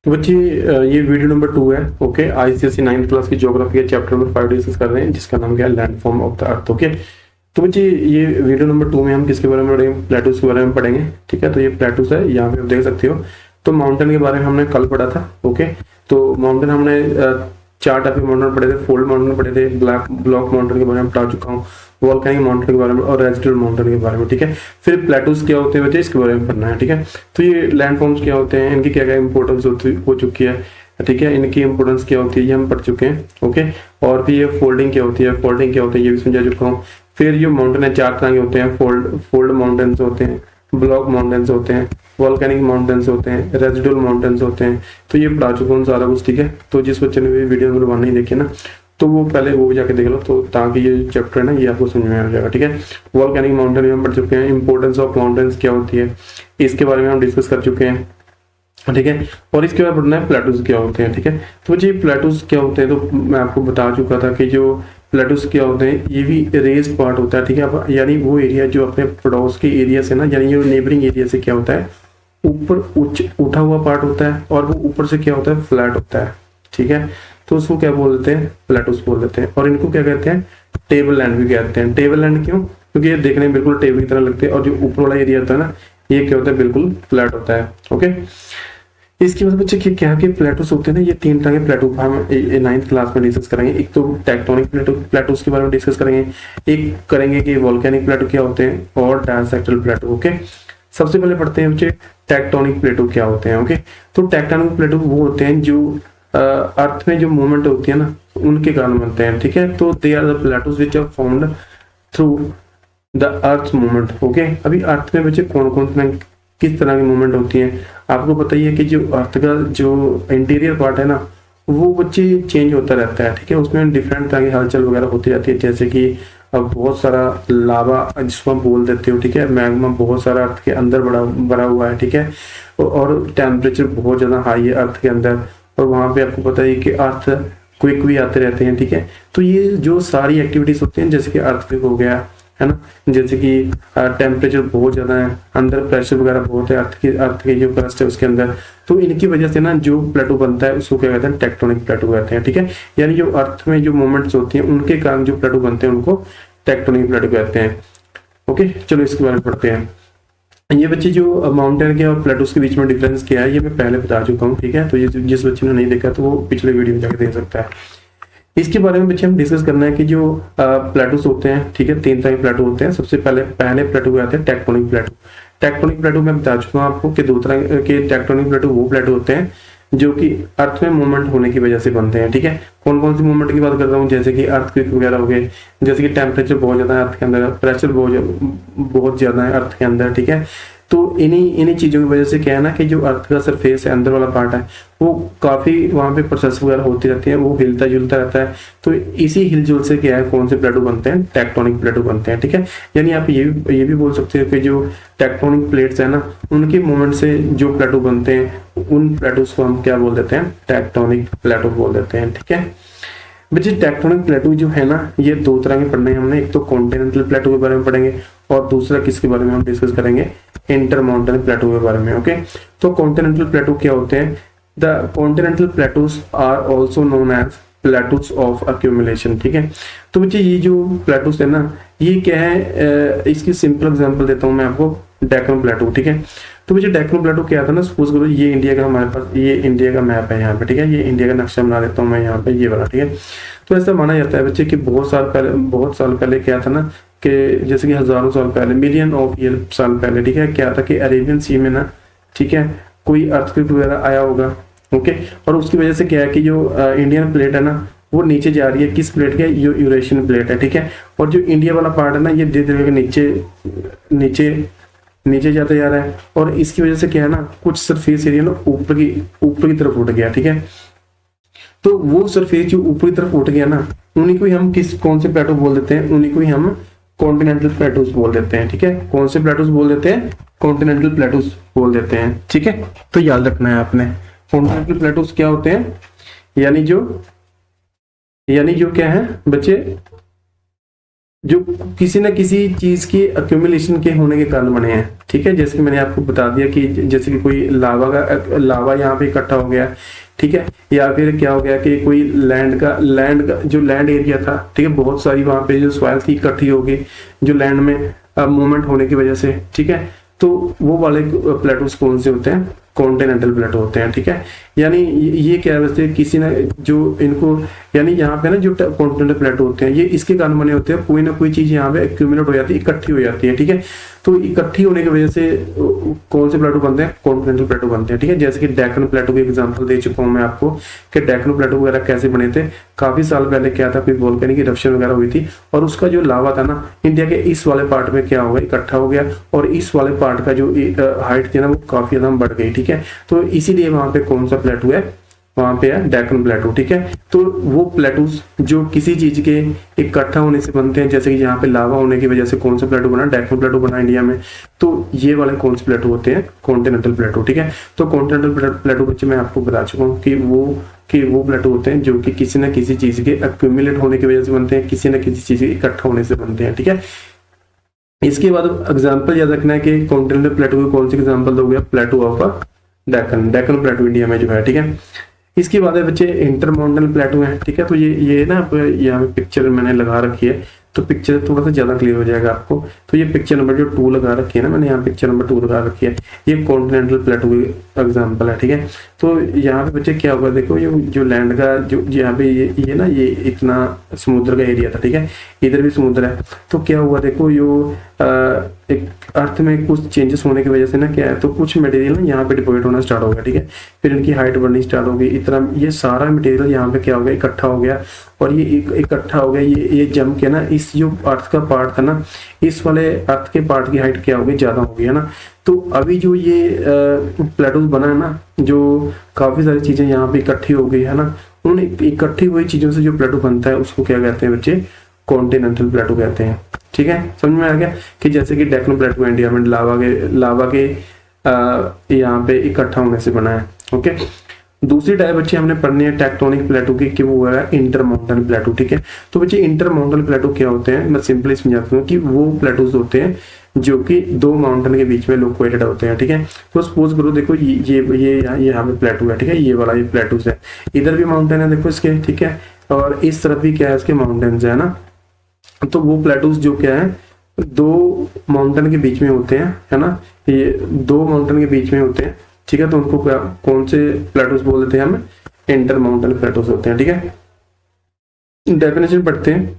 तो बच्चे ये वीडियो नंबर 2 है। ओके, आईसीएसई 9th क्लास की ज्योग्राफी के चैप्टर नंबर 5 डिस्कस कर रहे हैं, जिसका नाम क्या है, landform of the earth. Okay, तो बच्चे ये वीडियो नंबर 2 में हम किसके बारे में पढ़ेंगे, प्लेटूज के बारे में पढ़ेंगे। ठीक है, तो ये प्लेटूज है, यहाँ पे आप देख सकते हो। तो माउंटेन के बारे में हमने कल पढ़ा था। ओके, तो माउंटेन हमने 4 टाइप के माउंटेन पढ़े थे। फोल्ड माउंटेन पढ़े थे, ब्लॉक माउंटेन के बारे में पढ़ा चुका हूँ, वोल्केनिक माउंटेन के बारे में और रेजिडुअल माउंटेन के बारे में। ठीक है, फिर प्लेटूज क्या होते हैं बच्चे, इसके बारे में पढ़ना है। ठीक है, तो ये लैंडफॉर्म्स क्या होते हैं, इनकी क्या क्या इंपॉर्टेंस हो चुकी है। ठीक है, इनकी इंपॉर्टेंस क्या होती है ये हम पढ़ चुके हैं। ओके, और फिर ये फोल्डिंग क्या होती है, फोल्डिंग क्या होता है ये भी समझा चुका हूँ। फिर ये माउंटेन है, 4 तरह के होते हैं। फोल्ड माउंटेन्स होते हैं, ब्लॉक माउंटेन्स होते हैं, वोल्केनिक माउंटेन्स होते हैं, रेजिडुअल माउंटेन्स होते हैं। तो ये पढ़ा चुका हूँ सारा कुछ। ठीक है, तो जिस बच्चे ने भी वीडियो नंबर 1 नहीं देखी ना, तो वो पहले वो जाके देख लो, तो ताकि ये चैप्टर है ना ये आपको समझ में आ जाएगा। ठीक है, वोल्केनिक माउंटेन में हम पढ़ चुके हैं। इंपॉर्टेंस ऑफ माउंटेन्स क्या होती है इसके बारे में हम डिस्कस कर चुके हैं। ठीक है, और इसके बाद पढ़ना है प्लेटूज क्या होते हैं। ठीक है, तो जी प्लेटूज क्या होते हैं, तो मैं आपको बता चुका था कि जो प्लेटूज क्या होते हैं, ये भी रेज पार्ट होता है। ठीक है, यानी वो एरिया जो अपने पड़ोस के एरिया से ना, यानी जो नेबरिंग एरिया से क्या होता है, ऊपर उठा हुआ पार्ट होता है, और वो ऊपर से क्या होता है, फ्लैट होता है। ठीक है, तो उसको क्या बोल देते हैं, प्लेटूज बोल देते हैं। और इनको क्या कहते हैं, टेबल लैंड भी कहते हैं। टेबल लैंड क्यों, क्योंकि ये देखने में बिल्कुल टेबल की तरह लगते हैं, और जो ऊपर वाला एरिया होता है ना, ये क्या होता है, बिल्कुल फ्लैट होता है। ओके, इसके बाद बच्चे क्या क्या प्लेटूस होते हैं ना, ये 3 तरह के प्लेटू हम 9th क्लास में डिस्कस करेंगे। एक तो टेक्टोनिक प्लेटूस के बारे में डिस्कस करेंगे, एक करेंगे कि वोल्केनिक प्लेटू क्या होते हैं, और डायसेक्टल प्लेटू। ओके, सबसे पहले पढ़ते हैं बच्चे टेक्टोनिक प्लेटू क्या होते हैं। ओके, तो टेक्टोनिक प्लेटू वो होते हैं जो अर्थ में जो मूवमेंट होती है ना, उनके कारण बनते हैं। ठीक है, तो they are the plateaus which are formed through the earth movement. Okay, अभी अर्थ में बच्चे कौन कौन से किस तरह की मूवमेंट होती है, आपको पता ही है कि जो अर्थ का जो इंटीरियर पार्ट है ना, वो बच्चे चेंज होता रहता है। ठीक है, उसमें डिफरेंट तरह की हलचल वगैरह होती रहती है, जैसे कि अब बहुत सारा लावा जिसको हम बोल देते हो। ठीक है, मैग्मा बहुत सारा अर्थ के अंदर बड़ा हुआ है। ठीक है, और टेम्परेचर बहुत ज्यादा हाई है अर्थ के अंदर, और वहां पे आपको पता है कि अर्थ क्विक भी आते रहते हैं। ठीक है, तो ये जो सारी एक्टिविटीज होती हैं, जैसे कि अर्थ क्विक हो गया है ना, जैसे कि टेम्परेचर बहुत ज्यादा है, अंदर प्रेशर वगैरह बहुत है अर्थ की जो क्रस्ट है उसके अंदर, तो इनकी वजह से ना जो प्लेटू बनता है उसको क्या कहते हैं, टेक्टोनिक प्लेटू कहते हैं। ठीक है, यानी जो अर्थ में जो मूवमेंट्स होती हैं उनके कारण जो प्लेटू बनते हैं उनको टेक्टोनिक प्लेटू कहते हैं। ओके, चलो इसके बारे में पढ़ते हैं। ये बच्चे जो माउंटेन के और प्लेटूस के बीच में डिफरेंस क्या है, ये मैं पहले बता चुका हूँ। ठीक है, तो ये जिस बच्चे ने नहीं देखा तो वो पिछले वीडियो में जाकर देख सकता है। इसके बारे में बच्चे हम डिस्कस करना है कि जो प्लेटूस होते हैं। ठीक है, 3 तरह के प्लेटू होते हैं। सबसे पहले प्लेटू आते हैं टेक्टोनिक प्लेटू। टेक्टोनिक प्लेटू मैं बता चुका हूँ आपको कि 2 तरह के टेक्टोनिक प्लेटू वो प्लेटू होते हैं जो कि अर्थ में मूवमेंट होने की वजह से बनते हैं। ठीक है, कौन कौन सी मूवमेंट की बात कर रहा हूँ, जैसे कि अर्थक्वेक वगैरह हो गए, जैसे कि टेम्परेचर बहुत ज्यादा है अर्थ के अंदर, प्रेशर बहुत ज्यादा है अर्थ के अंदर। ठीक है, तो इन्हीं चीजों की वजह से क्या है ना कि जो अर्थ का सरफेस है, अंदर वाला पार्ट है, वो काफी वहां पे प्रोसेस वगैरह होती रहती है, वो हिलता जुलता रहता है। तो इसी हिलजुल से क्या है, कौन से प्लेटू बनते हैं, टेक्टोनिक प्लेटू बनते हैं। ठीक है, यानी आप ये भी बोल सकते हो कि जो टेक्टोनिक प्लेट्स है ना, उनके मूवमेंट से जो प्लेटू बनते हैं, उन प्लेटूस को हम क्या बोल देते हैं, टेक्टोनिक प्लेटू बोल देते हैं। ठीक है बच्चे, टेक्टोनिक प्लेटू जो है ना, ये 2 तरह के पढ़ने हैं हमने। एक तो कॉन्टिनेंटल प्लेटू के बारे में पढ़ेंगे, और दूसरा किसके बारे में हम डिस्कस करेंगे, इंटर माउंटेन प्लेटू के बारे में। ओके, तो कॉन्टिनेंटल प्लेटू क्या होते हैं, the continental plateaus are also known as plateaus of accumulation. ठीक है, तो बच्चे ये जो प्लेटूज है ना, ये क्या है, इसकी सिंपल एग्जांपल देता हूँ मैं आपको, डेक्कन प्लेटू। ठीक है, तो मुझे डेक्कन प्लेटू क्या था ना, सपोज करो ये इंडिया का हमारे पास, ये इंडिया का मैप है यहाँ पे। ठीक है, ये इंडिया का नक्शा बना देता हूँ मैं यहाँ पे, ये वाला। ठीक है, तो ऐसा माना जाता है बच्चे कि बहुत साल पहले क्या था ना, कि जैसे कि हजारों साल पहले, मिलियन ऑफ ईयर साल पहले, ठीक है, क्या था कि अरेबियन सी में ना, ठीक है, कोई अर्थक्वेक वगैरह आया होगा। ओके, और उसकी वजह से क्या है कि जो इंडियन प्लेट है ना, वो नीचे जा रही है। किस प्लेट के, जो यूरेशियन प्लेट है। ठीक है, और जो इंडिया वाला पार्ट है ना, ये धीरे धीरे नीचे नीचे नीचे जाता जा रहा है, और इसकी वजह से क्या है ना, कुछ सरफेस एरिया ना ऊपर की तरफ उठ गया। ठीक है, तो वो सरफेस जो ऊपरी तरफ उठ गया ना, उन्हीं को ही हम कौन से प्लेटो बोल देते हैं, उन्हीं को ही हम कॉन्टिनेंटल प्लेटूस बोल देते हैं। ठीक है, कौन से प्लेटूस बोल देते हैं, कॉन्टिनेंटल प्लेटूस बोल देते हैं। ठीक है, तो याद रखना है आपने, कॉन्टिनेंटल प्लेटूस क्या होते हैं, यानी जो क्या है बच्चे, जो किसी न किसी चीज की अक्यूमुलेशन के होने के कारण बने हैं, ठीक है। जैसे कि मैंने आपको बता दिया कि जैसे कि कोई लावा यहाँ पे इकट्ठा हो गया, ठीक है, या फिर क्या हो गया कि कोई लैंड का जो लैंड एरिया था, ठीक है, बहुत सारी वहां पे जो सॉइल थी इकट्ठी हो गई जो लैंड में मूवमेंट होने की वजह से, ठीक है। तो वो वाले प्लेटोस कौन से होते हैं? कॉन्टिनेंटल प्लेटो होते हैं, ठीक है। यानी ये क्या है, वैसे किसी ना जो इनको, यानी यहाँ पे ना जो कॉन्टिनेंटल प्लेटो होते हैं ये इसके कारण बने होते हैं, कोई ना कोई चीज यहाँ पे एक्यूमुलेट हो जाती है, इकट्ठी हो जाती है, ठीक है। तो इकट्ठी होने की वजह से कौन से प्लेटो बनते हैं? कॉन्टिनेंटल प्लेटो बनते हैं, ठीक है। जैसे कि डेक्कन प्लेटो की एग्जांपल दे चुका हूँ मैं आपको कि डेक्कन प्लेटो वगैरह कैसे बने थे। काफी साल पहले क्या था, कोई वोल्केनिक इरप्शन वगैरह हुई थी और उसका जो लावा था ना, इंडिया के इस वाले पार्ट में क्या हो गया, इकट्ठा हो गया और इस वाले पार्ट का जो हाइट थी ना वो काफी ज्यादा बढ़ गई, ठीक है। तो इसीलिए वहां पे कौन सा प्लेटो है? वहां पे है डेक्कन प्लेटो, ठीक है। तो वो प्लेटूस जो किसी चीज के इकट्ठा होने से बनते हैं, जैसे कि यहाँ पे लावा होने की वजह से कौन सा प्लेटो बना? डेक्कन प्लेटो बना इंडिया में। तो ये वाले कौन से प्लेटो होते हैं? कॉन्टिनेंटल प्लेटो, ठीक है। तो कॉन्टिनेंटल प्लेटो बच्चे मैं आपको बता चुका हूँ कि वो प्लेटो होते हैं जो कि किसी न किसी चीज के अक्यूमुलेट होने की वजह से बनते हैं, किसी न किसी चीज के इकट्ठा होने से बनते हैं, ठीक है। इसके बाद एग्जाम्पल याद रखना है कि कॉन्टिनेंटल प्लेटो की कौन सी एग्जाम्पल दोगे? प्लेटो ऑफ डेक्कन प्लेटो इंडिया में जो है, ठीक है। इसके बाद है बच्चे इंटरमॉन्टल प्लेटो है, ठीक है। तो ये ना यहाँ पे पिक्चर मैंने लगा रखी है तो पिक्चर थोड़ा सा ज्यादा क्लियर हो जाएगा आपको। तो ये पिक्चर नंबर जो 2 लगा रखी है ना, मैंने यहाँ पिक्चर नंबर 2 लगा रखी है, ये कॉन्टिनेंटल प्लेटो की एग्जांपल है, ठीक है। तो यहाँ पे बच्चे क्या होगा, देखो ये जो लैंड का जो यहाँ पे ये ना ये इतना समुद्र का एरिया था, ठीक है, इधर भी समुद्र है। तो क्या हुआ, देखो यो एक अर्थ में कुछ चेंजेस होने की वजह से ना क्या है, तो कुछ मटेरियल ना यहाँ पे डिपोजिट होना स्टार्ट हो गया, ठीक है। फिर इनकी हाइट बढ़नी स्टार्ट हो गई, इतना ये सारा मटेरियल यहाँ पे क्या हो गया, इकट्ठा हो गया और ये इकट्ठा हो गया, ये जम के ना इस जो अर्थ का पार्ट था ना, इस वाले अर्थ के पार्ट की हाइट क्या हो गई, ज्यादा हो गई है ना। तो अभी जो ये प्लेटोस बना है ना, जो काफी सारी चीजें यहाँ पे इकट्ठी हो गई है ना, उन इकट्ठी हुई चीजों से जो प्लेटो बनता है उसको क्या कहते हैं बच्चे? कॉन्टिनेंटल प्लेटो कहते हैं, ठीक है। समझ में आ गया कि जैसे कि डेक्कन प्लेटो इंडिया में लावा के यहाँ पे इकट्ठा होने से बना है, ओके। दूसरी टाइप बच्चे हमने पढ़नी है टेक्टोनिक प्लेटो की, कि वो है इंटरमाउंटेन प्लेटो, ठीक है। तो बच्चे इंटरमाउंटेन प्लेटो क्या होते हैं? मैं सिंपली समझाता हूँ कि वो प्लेटोस होते हैं जो कि दो माउंटेन के बीच में लोकेटेड होते हैं, ठीक है। तो सपोज करो, देखो ये यहाँ पे प्लेटो है, ठीक है, ये वाला ये प्लेटोस है, इधर भी माउंटेन है देखो इसके, ठीक है, और इस तरफ भी क्या है, इसके माउंटेन्स है ना। तो वो प्लेटोस जो क्या है, दो माउंटेन के बीच में होते हैं, है ना, ये दो माउंटेन के बीच में होते हैं, ठीक है। तो उनको क्या, कौन से प्लेटोस बोल देते हैं हम? इंटर माउंटेन प्लेटोस होते हैं, ठीक है। डेफिनेशन पढ़ते हैं।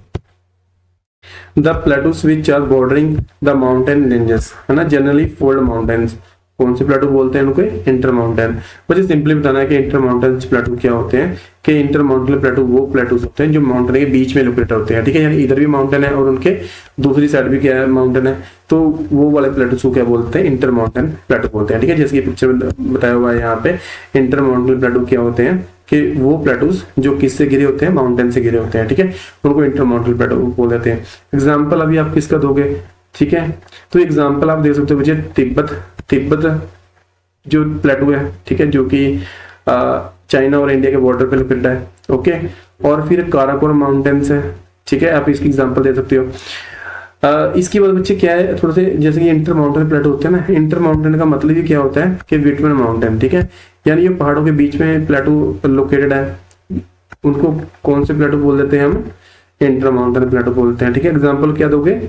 The plateaus which are bordering the mountain ranges, है ना, जनरली फोल्ड माउंटेन्स। कौन से प्लेटो बोलते हैं उनको? Inter mountain. मुझे सिंपली बताना है कि इंटर माउंटेन प्लेटो क्या होते हैं, कि इंटर माउंटेन प्लेटो वो प्लेटोस होते हैं जो माउंटेन के बीच में लोकेट होते हैं, ठीक है। यानी इधर भी माउंटेन है और उनके दूसरी साइड भी क्या है, माउंटेन है। तो वो वाले प्लेटोस को क्या बोलते हैं? इंटर माउंटेन प्लेटो बोलते हैं, ठीक है। जैसे कि पिक्चर में बताया हुआ है यहाँ पे, इंटर माउंटेन प्लेटो क्या होते हैं कि वो प्लेटोस जो किससे घिरे होते हैं? माउंटेन से घिरे होते हैं, ठीक है। उनको इंटर माउंटेन प्लेटो बोल देते हैं। एग्जाम्पल अभी आप किसका दोगे, ठीक है। तो एग्जाम्पल आप दे सकते हो बच्चे तिब्बत जो प्लेटो है, ठीक है, जो कि चाइना और इंडिया के बॉर्डर पे लोकेटेड है, ओके। और फिर काराकोरम माउंटेन्स है, ठीक है, आप इसकी एग्जांपल दे सकते हो। इसके बाद बच्चे क्या है, थोड़े से जैसे कि इंटर माउंटेन प्लेटो होते हैं ना, इंटर माउंटेन का मतलब ही क्या होता है कि बिटवीन माउंटेन, ठीक है। यानी ये पहाड़ों के बीच में प्लेटो लोकेटेड है, उनको कौन से प्लेटो बोल देते हैं हम? इंटर माउंटेन प्लेटो बोलते हैं, ठीक है। एग्जाम्पल क्या दोगे?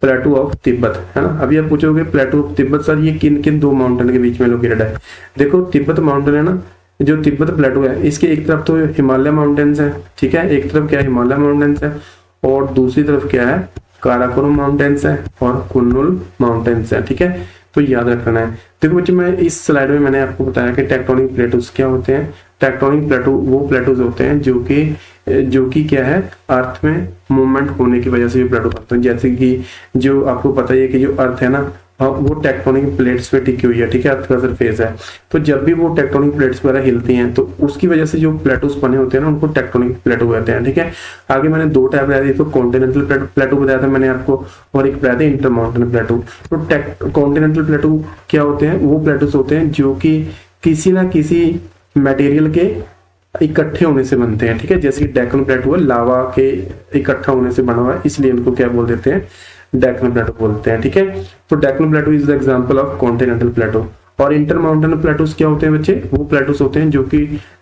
प्लेटो ऑफ तिब्बत, है ना। अभी आप पूछोगे प्लेटो ऑफ तिब्बत सर ये किन किन दो माउंटेन के बीच में लोकेटेड है? देखो तिब्बत माउंटेन है ना, जो तिब्बत प्लेटो है, इसके एक तरफ तो हिमालय माउंटेन्स है, ठीक है, एक तरफ क्या है, हिमालय माउंटेन्स है, और दूसरी तरफ क्या है, काराकोरम माउंटेन्स है और कुन्नुल माउंटेन्स है, ठीक है। तो याद रखना है। देखो बच्चे, मैं इस स्लाइड में मैंने आपको बताया कि टेक्टोनिक प्लेटोस क्या होते हैं। टेक्टोनिक प्लेटो वो प्लेटोस होते हैं जो कि क्या है, अर्थ में मूवमेंट होने की वजह से भी प्लेटो बनते हैं। जैसे कि जो आपको पता ही है कि जो अर्थ है ना, वो टेक्टोनिक प्लेट्स पे टिकी हुई है, ठीक है, अर्थ का सरफेस है। तो जब भी वो टेक्टोनिक प्लेट्स वगैरह हिलती हैं तो उसकी वजह से जो प्लेटोस बने होते हैं ना, उनको टेक्टोनिक प्लेटो कहते हैं, ठीक है। आगे मैंने दो टाइप बताया थी, तो कॉन्टिनेंटल प्लेटो बताया था मैंने आपको, और एक बताया था इंटरमाउंटेन प्लेटो। तो कॉन्टिनेंटल प्लेटो क्या होते हैं? वो प्लेटोस होते हैं जो कि किसी ना किसी मटेरियल के इकट्ठे होने से बनते हैं, ठीक है। जैसे कि डेक्कन प्लेटू है, लावा के इकट्ठा होने से बना हुआ है, इसलिए इनको क्या बोल देते हैं, डेक्कन प्लेटू बोलते हैं, ठीक है। तो Deccan प्लेटू is the example of continental प्लेटू। और इंटर माउंटेन प्लेटूस क्या होते हैं बच्चे, वो प्लेटूस होते हैं जो कि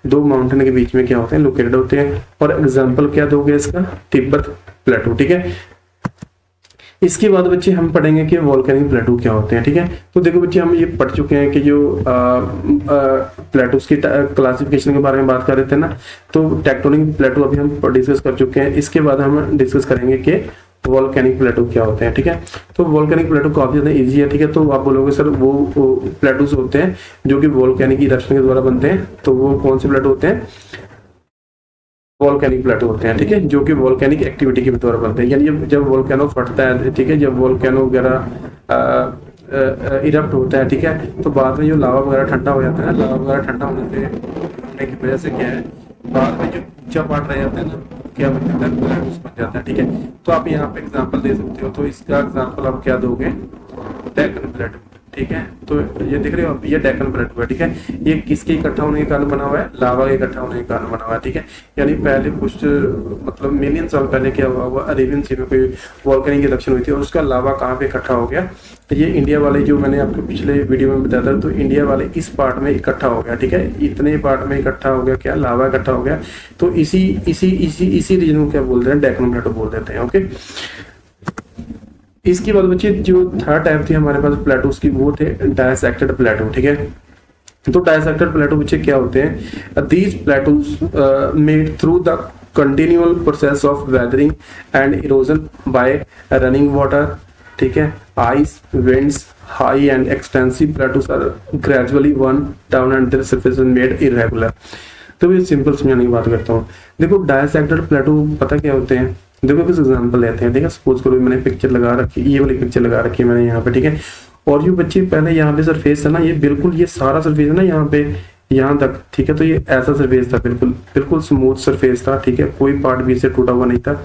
दो माउंटेन के बीच में क्या होते हैं, लोकेटेड होते हैं। और एग्जांपल क्या दोगे इसका, तिब्बत प्लेटू, ठीक है। इसके बाद बच्चे हम पढ़ेंगे कि वोल्केनिक प्लेटू क्या होते हैं, ठीक है। तो देखो बच्चे, हम ये पढ़ चुके हैं कि जो प्लेटूस की क्लासिफिकेशन के बारे में बात कर रहे थे ना, तो टेक्टोनिक प्लेटू अभी हम डिस्कस कर चुके हैं। इसके बाद हम डिस्कस करेंगे कि वोल्केनिक प्लेटू क्या होते हैं, ठीक है। तो वोल्केनिक प्लेटू काफी ज्यादा इजी है, ठीक है। तो आप बोलोगे सर वो प्लेटूस होते हैं जो कि वोल्केनिक इरप्शन के द्वारा बनते हैं, तो वो कौन से प्लेटू होते हैं, वोल्केनिक प्लेटू होते हैं, ठीक है, जो कि वोल्केनिक एक्टिविटी के द्वारा बनते हैं। यानी जब वोल्केनो फटता है, ठीक है, जब वोल्केनो वगैरह इरप्ट होता है, ठीक है, तो बाद में जो लावा वगैरह ठंडा हो जाता है, लावा वगैरह ठंडा होने की वजह से क्या है, बाद में जो ऊंचा पार्ट रह जाता है ना, क्या बन जाता है, प्लेटूस बन जाता है, ठीक है। तो आप यहाँ पे एग्जांपल दे सकते हो। तो इसका एग्जांपल आप क्या दोगे, डेक्कन प्लेटू, ठीक है। तो ये देख रहे हो आप, ये डेक्कन प्लेटू है, ठीक है। ये किसके इकट्ठा होने के कारण बना हुआ है, लावा के इकट्ठा होने के कारण बना हुआ है, ठीक है। यानी पहले कुछ मतलब मिलियन साल पहले क्या हुआ हुआ, अरेबियन सी में कोई वोल्केनिक इरप्शन हुई थी और उसका लावा कहाँ पे इकट्ठा हो गया, तो ये इंडिया वाले, जो मैंने आपको पिछले वीडियो में बताया था, तो इंडिया वाले इस पार्ट में इकट्ठा हो गया, ठीक है। इतने पार्ट में इकट्ठा हो गया, क्या लावा इकट्ठा हो गया, तो इसी रीजन को क्या बोलते हैं, डेक्कन प्लेटू बोल देते हैं, ओके। इसके बाद बच्चे जो थर्ड टाइप थी हमारे पास प्लेटूस की, वो थे डायसेक्टेड प्लेटू, ठीक है। तो डायसेक्टेड प्लेटू बच्चे क्या होते हैं, these plateaus made through the continual process of weathering and erosion by running water, ठीक है, ice, winds, high and extensive plateaus are gradually worn down and their surface made irregular. तो ये सिंपल समझाने की बात करता हूँ। देखो डायसेक्टेड प्लेटू पता क्या होते हैं, देखो कुछ एग्जांपल लेते हैं, ठीक है। सपोज करो मैंने पिक्चर लगा रखी, ये वाली पिक्चर लगा रखी है मैंने यहाँ पे, ठीक है। और जो बच्चे पहले यहाँ पे सरफेस था ना, ये बिल्कुल ये सारा सरफेस है ना यहाँ पे, यहाँ तक, ठीक है। तो ये ऐसा सरफेस था, बिल्कुल बिल्कुल स्मूथ सरफेस था, ठीक है, कोई पार्ट भी इससे टूटा हुआ नहीं था।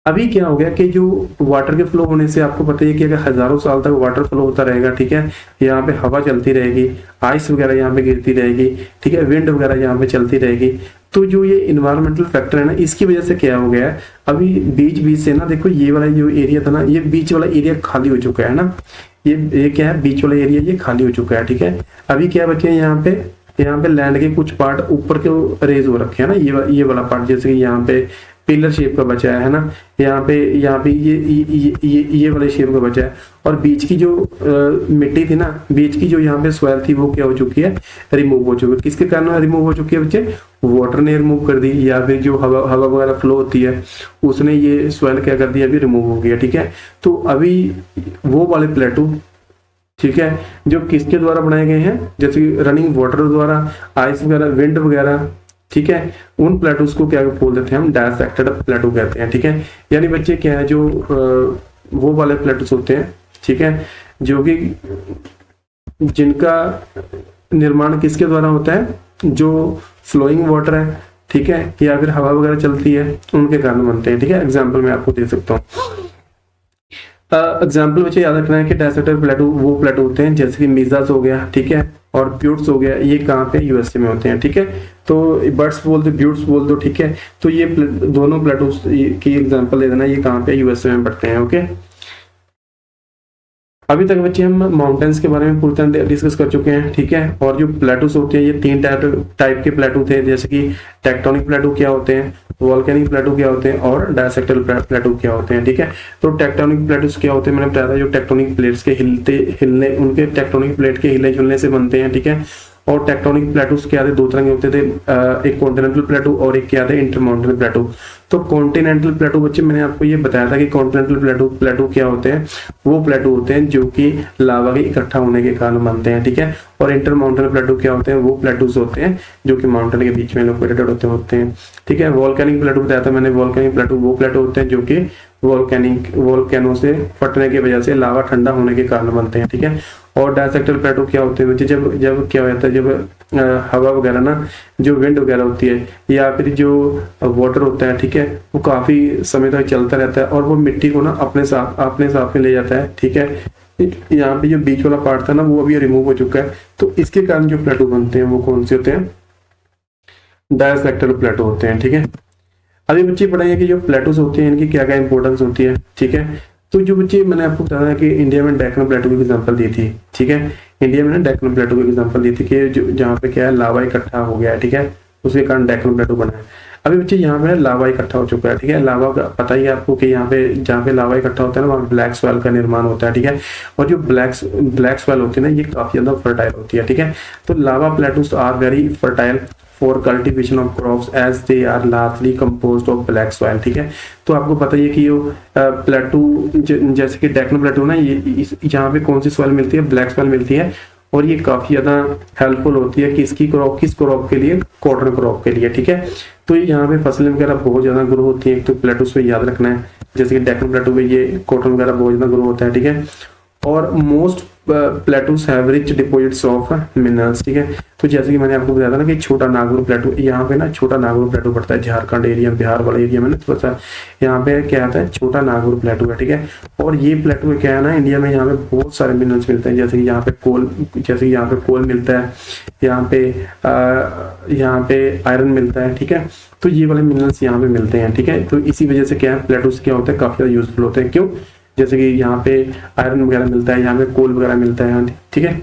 अभी क्या हो गया कि जो वाटर के फ्लो होने से आपको पता है कि अगर हजारों साल तक वाटर फ्लो होता रहेगा, ठीक है, यहाँ पे हवा चलती रहेगी, आइस वगैरह यहाँ पे गिरती रहेगी, ठीक है, विंड वगैरह यहाँ पे चलती रहेगी, तो जो ये इन्वायरमेंटल फैक्टर है ना, इसकी वजह से क्या हो गया है, अभी बीच बीच से ना, देखो ये वाला जो एरिया था ना, ये बीच वाला एरिया खाली हो चुका है ना, ये क्या है, बीच वाला एरिया ये खाली हो चुका है, ठीक है। अभी क्या बचे हैं यहाँ पे लैंड के कुछ पार्ट ऊपर के रेज हो रखे हैं ना, ये वाला पार्ट, जैसे कि यहाँ पे पिलर शेप का बचा है ना, यहाँ पे ये वाले शेप का बचा है। और बीच की जो मिट्टी थी ना, बीच की जो यहाँ पे सॉइल थी, वो क्या हो चुकी है, रिमूव हो चुकी है। किसके कारण रिमूव हो चुकी है बच्चे, वाटर ने रिमूव कर दी, या फिर जो हवा वगैरह फ्लो होती है उसने ये सॉइल क्या कर दिया, अभी रिमूव हो गया, ठीक है। तो अभी वो वाले प्लेटू, ठीक है, जो किसके द्वारा बनाए गए हैं, जैसे रनिंग वाटर द्वारा, आइस वगैरह, विंड वगैरह, ठीक है, उन प्लेटूस को क्या बोल देते हैं हम, डायसेक्टेड प्लेटू कहते हैं, ठीक है। यानी बच्चे क्या है, जो वो वाले प्लेटूस होते हैं, ठीक है, जो कि जिनका निर्माण किसके द्वारा होता है, जो फ्लोइंग वाटर है, ठीक है, या फिर हवा वगैरह चलती है, उनके कारण बनते हैं, ठीक है। एग्जाम्पल मैं आपको दे सकता हूँ। एग्जाम्पल बच्चे याद रखना है कि डायसेक्टेड प्लेटू वो प्लेटू होते हैं जैसे कि मीजाज हो गया, ठीक है, और ब्यूट्स हो गया, ये कहाँ पे, यूएसए में होते हैं, ठीक है। तो बर्ड्स बोल दो, ब्यूट्स बोल दो, ठीक है। तो ये दोनों प्लेटूस की एग्जांपल दे देना, ये कहाँ पे, यूएसए में पढ़ते हैं, ओके। अभी तक बच्चे हम माउंटेन्स के बारे में पूरी तरह डिस्कस कर चुके हैं, ठीक है। और जो प्लेटूस होते हैं, ये तीन टाइप के प्लेटू थे, जैसे कि टेक्टोनिक प्लेटू क्या होते हैं, वोल्केनिक प्लेटू क्या होते हैं, और डायसेक्टेड प्लेटू क्या होते हैं, ठीक है। तो टेक्टोनिक प्लेटूस क्या होते हैं, मैंने बताया था, जो टेक्टोनिक प्लेट्स के हिलने उनके टेक्टोनिक प्लेट के हिले जुलने से बनते हैं, ठीक है। और टेक्टोनिक प्लेटूस क्या थे, दो तरह के होते थे, एक कॉन्टिनेंटल प्लेटू और एक क्या थे, इंटरमाउंटेन प्लेटू। तो कॉन्टिनेंटल प्लेटू बच्चे मैंने आपको ये बताया था कि कॉन्टिनेंटल प्लेटू क्या होते हैं, वो प्लेटू होते हैं जो कि लावा के इकट्ठा होने के कारण बनते हैं, ठीक है। और इंटरमाउंटेन प्लेटू क्या होते हैं, वो प्लेटूस होते हैं जो कि माउंटेन के बीच में लोकेटेड होते हैं, ठीक है। वोल्केनिक प्लेटू बताया था मैंने, वोल्केनिक प्लेटू वो प्लेटू होते हैं जो कि वोल्केनो से फटने की वजह से लावा ठंडा होने के कारण बनते हैं, ठीक है। और डायसेक्टेड प्लेटू क्या होते हैं बच्चे, जब क्या होता है, जब हवा वगैरह ना, जो विंड वगैरह होती है, या फिर जो वाटर होता है, ठीक है, वो काफी समय तक चलता रहता है और वो मिट्टी को ना अपने साथ में ले जाता है, ठीक है। यहाँ पे जो बीच वाला पार्ट था ना, वो अभी रिमूव हो चुका है। तो इसके कारण जो प्लेटू बनते हैं वो कौन से होते हैं, डायसेक्टर प्लेटो होते हैं, ठीक है। अभी बच्चे पढ़ेंगे कि जो प्लेटोस होते हैं इनकी क्या क्या इंपॉर्टेंस होती है, ठीक है। तो जो बच्चे मैंने आपको बताया कि इंडिया में डेक्कन प्लेटो की एग्जांपल दी थी, ठीक है। इंडिया में डेक्कन प्लेटो की एग्जांपल दी थी कि जो जहाँ पे क्या है लावा इकट्ठा हो गया है, ठीक है, उसके कारण डेक्कन प्लेटो बना है। अभी बच्चे यहाँ पे लावा इकट्ठा हो चुका है, ठीक है। लावा का पता ही है आपको कि यहाँ पे जहाँ पे लावा इकट्ठा होता है ना वहाँ ब्लैक सॉइल का निर्माण होता है, ठीक है। और जो ब्लैक सॉइल होती है ना ये काफी ज्यादा फर्टाइल होती है, ठीक है। तो lava plateaus are very fertile for cultivation of crops as they are largely composed of black soil, ठीक है। तो आपको पता ही है कि जो प्लेटू जैसे कि डेक्कन प्लेटू ना ये यहाँ पे कौन सी सॉइल मिलती है, ब्लैक सॉइल मिलती है। और ये काफी ज्यादा हेल्पफुल होती है किस क्रॉप के लिए, कॉटन क्रॉप के लिए, ठीक है। तो यहाँ पे फसलें वगैरह बहुत ज्यादा ग्रो होती है। एक तो प्लेटूस पे याद रखना है, जैसे कि डेक्कन प्लेटू पे ये कॉटन वगैरह बहुत ज्यादा ग्रो होता है, ठीक है। और most plateaus have rich deposits of minerals, ठीक है। तो जैसे कि मैंने आपको बताया था ना कि छोटा नागौर प्लेटू, यहाँ पे ना छोटा नागौर प्लेटू पड़ता है झारखंड एरिया, बिहार वाले एरिया में ना थोड़ा सा यहाँ पे क्या आता है छोटा नागौर प्लेटू है, ठीक है। और ये प्लेटू क्या है ना इंडिया में यहाँ पे बहुत सारे मिनरल्स मिलते हैं, जैसे कि यहाँ पे कोल मिलता है, यहाँ पे आयरन मिलता है, ठीक है। तो ये वाले मिनरल्स यहाँ पे मिलते हैं, ठीक है। तो इसी वजह से क्या है प्लेटूस क्या होता है काफी ज्यादा यूजफुल होते हैं। क्यों? जैसे कि यहाँ पे आयरन वगैरह मिलता है, यहाँ पे कोल वगैरह मिलता है, ठीक है।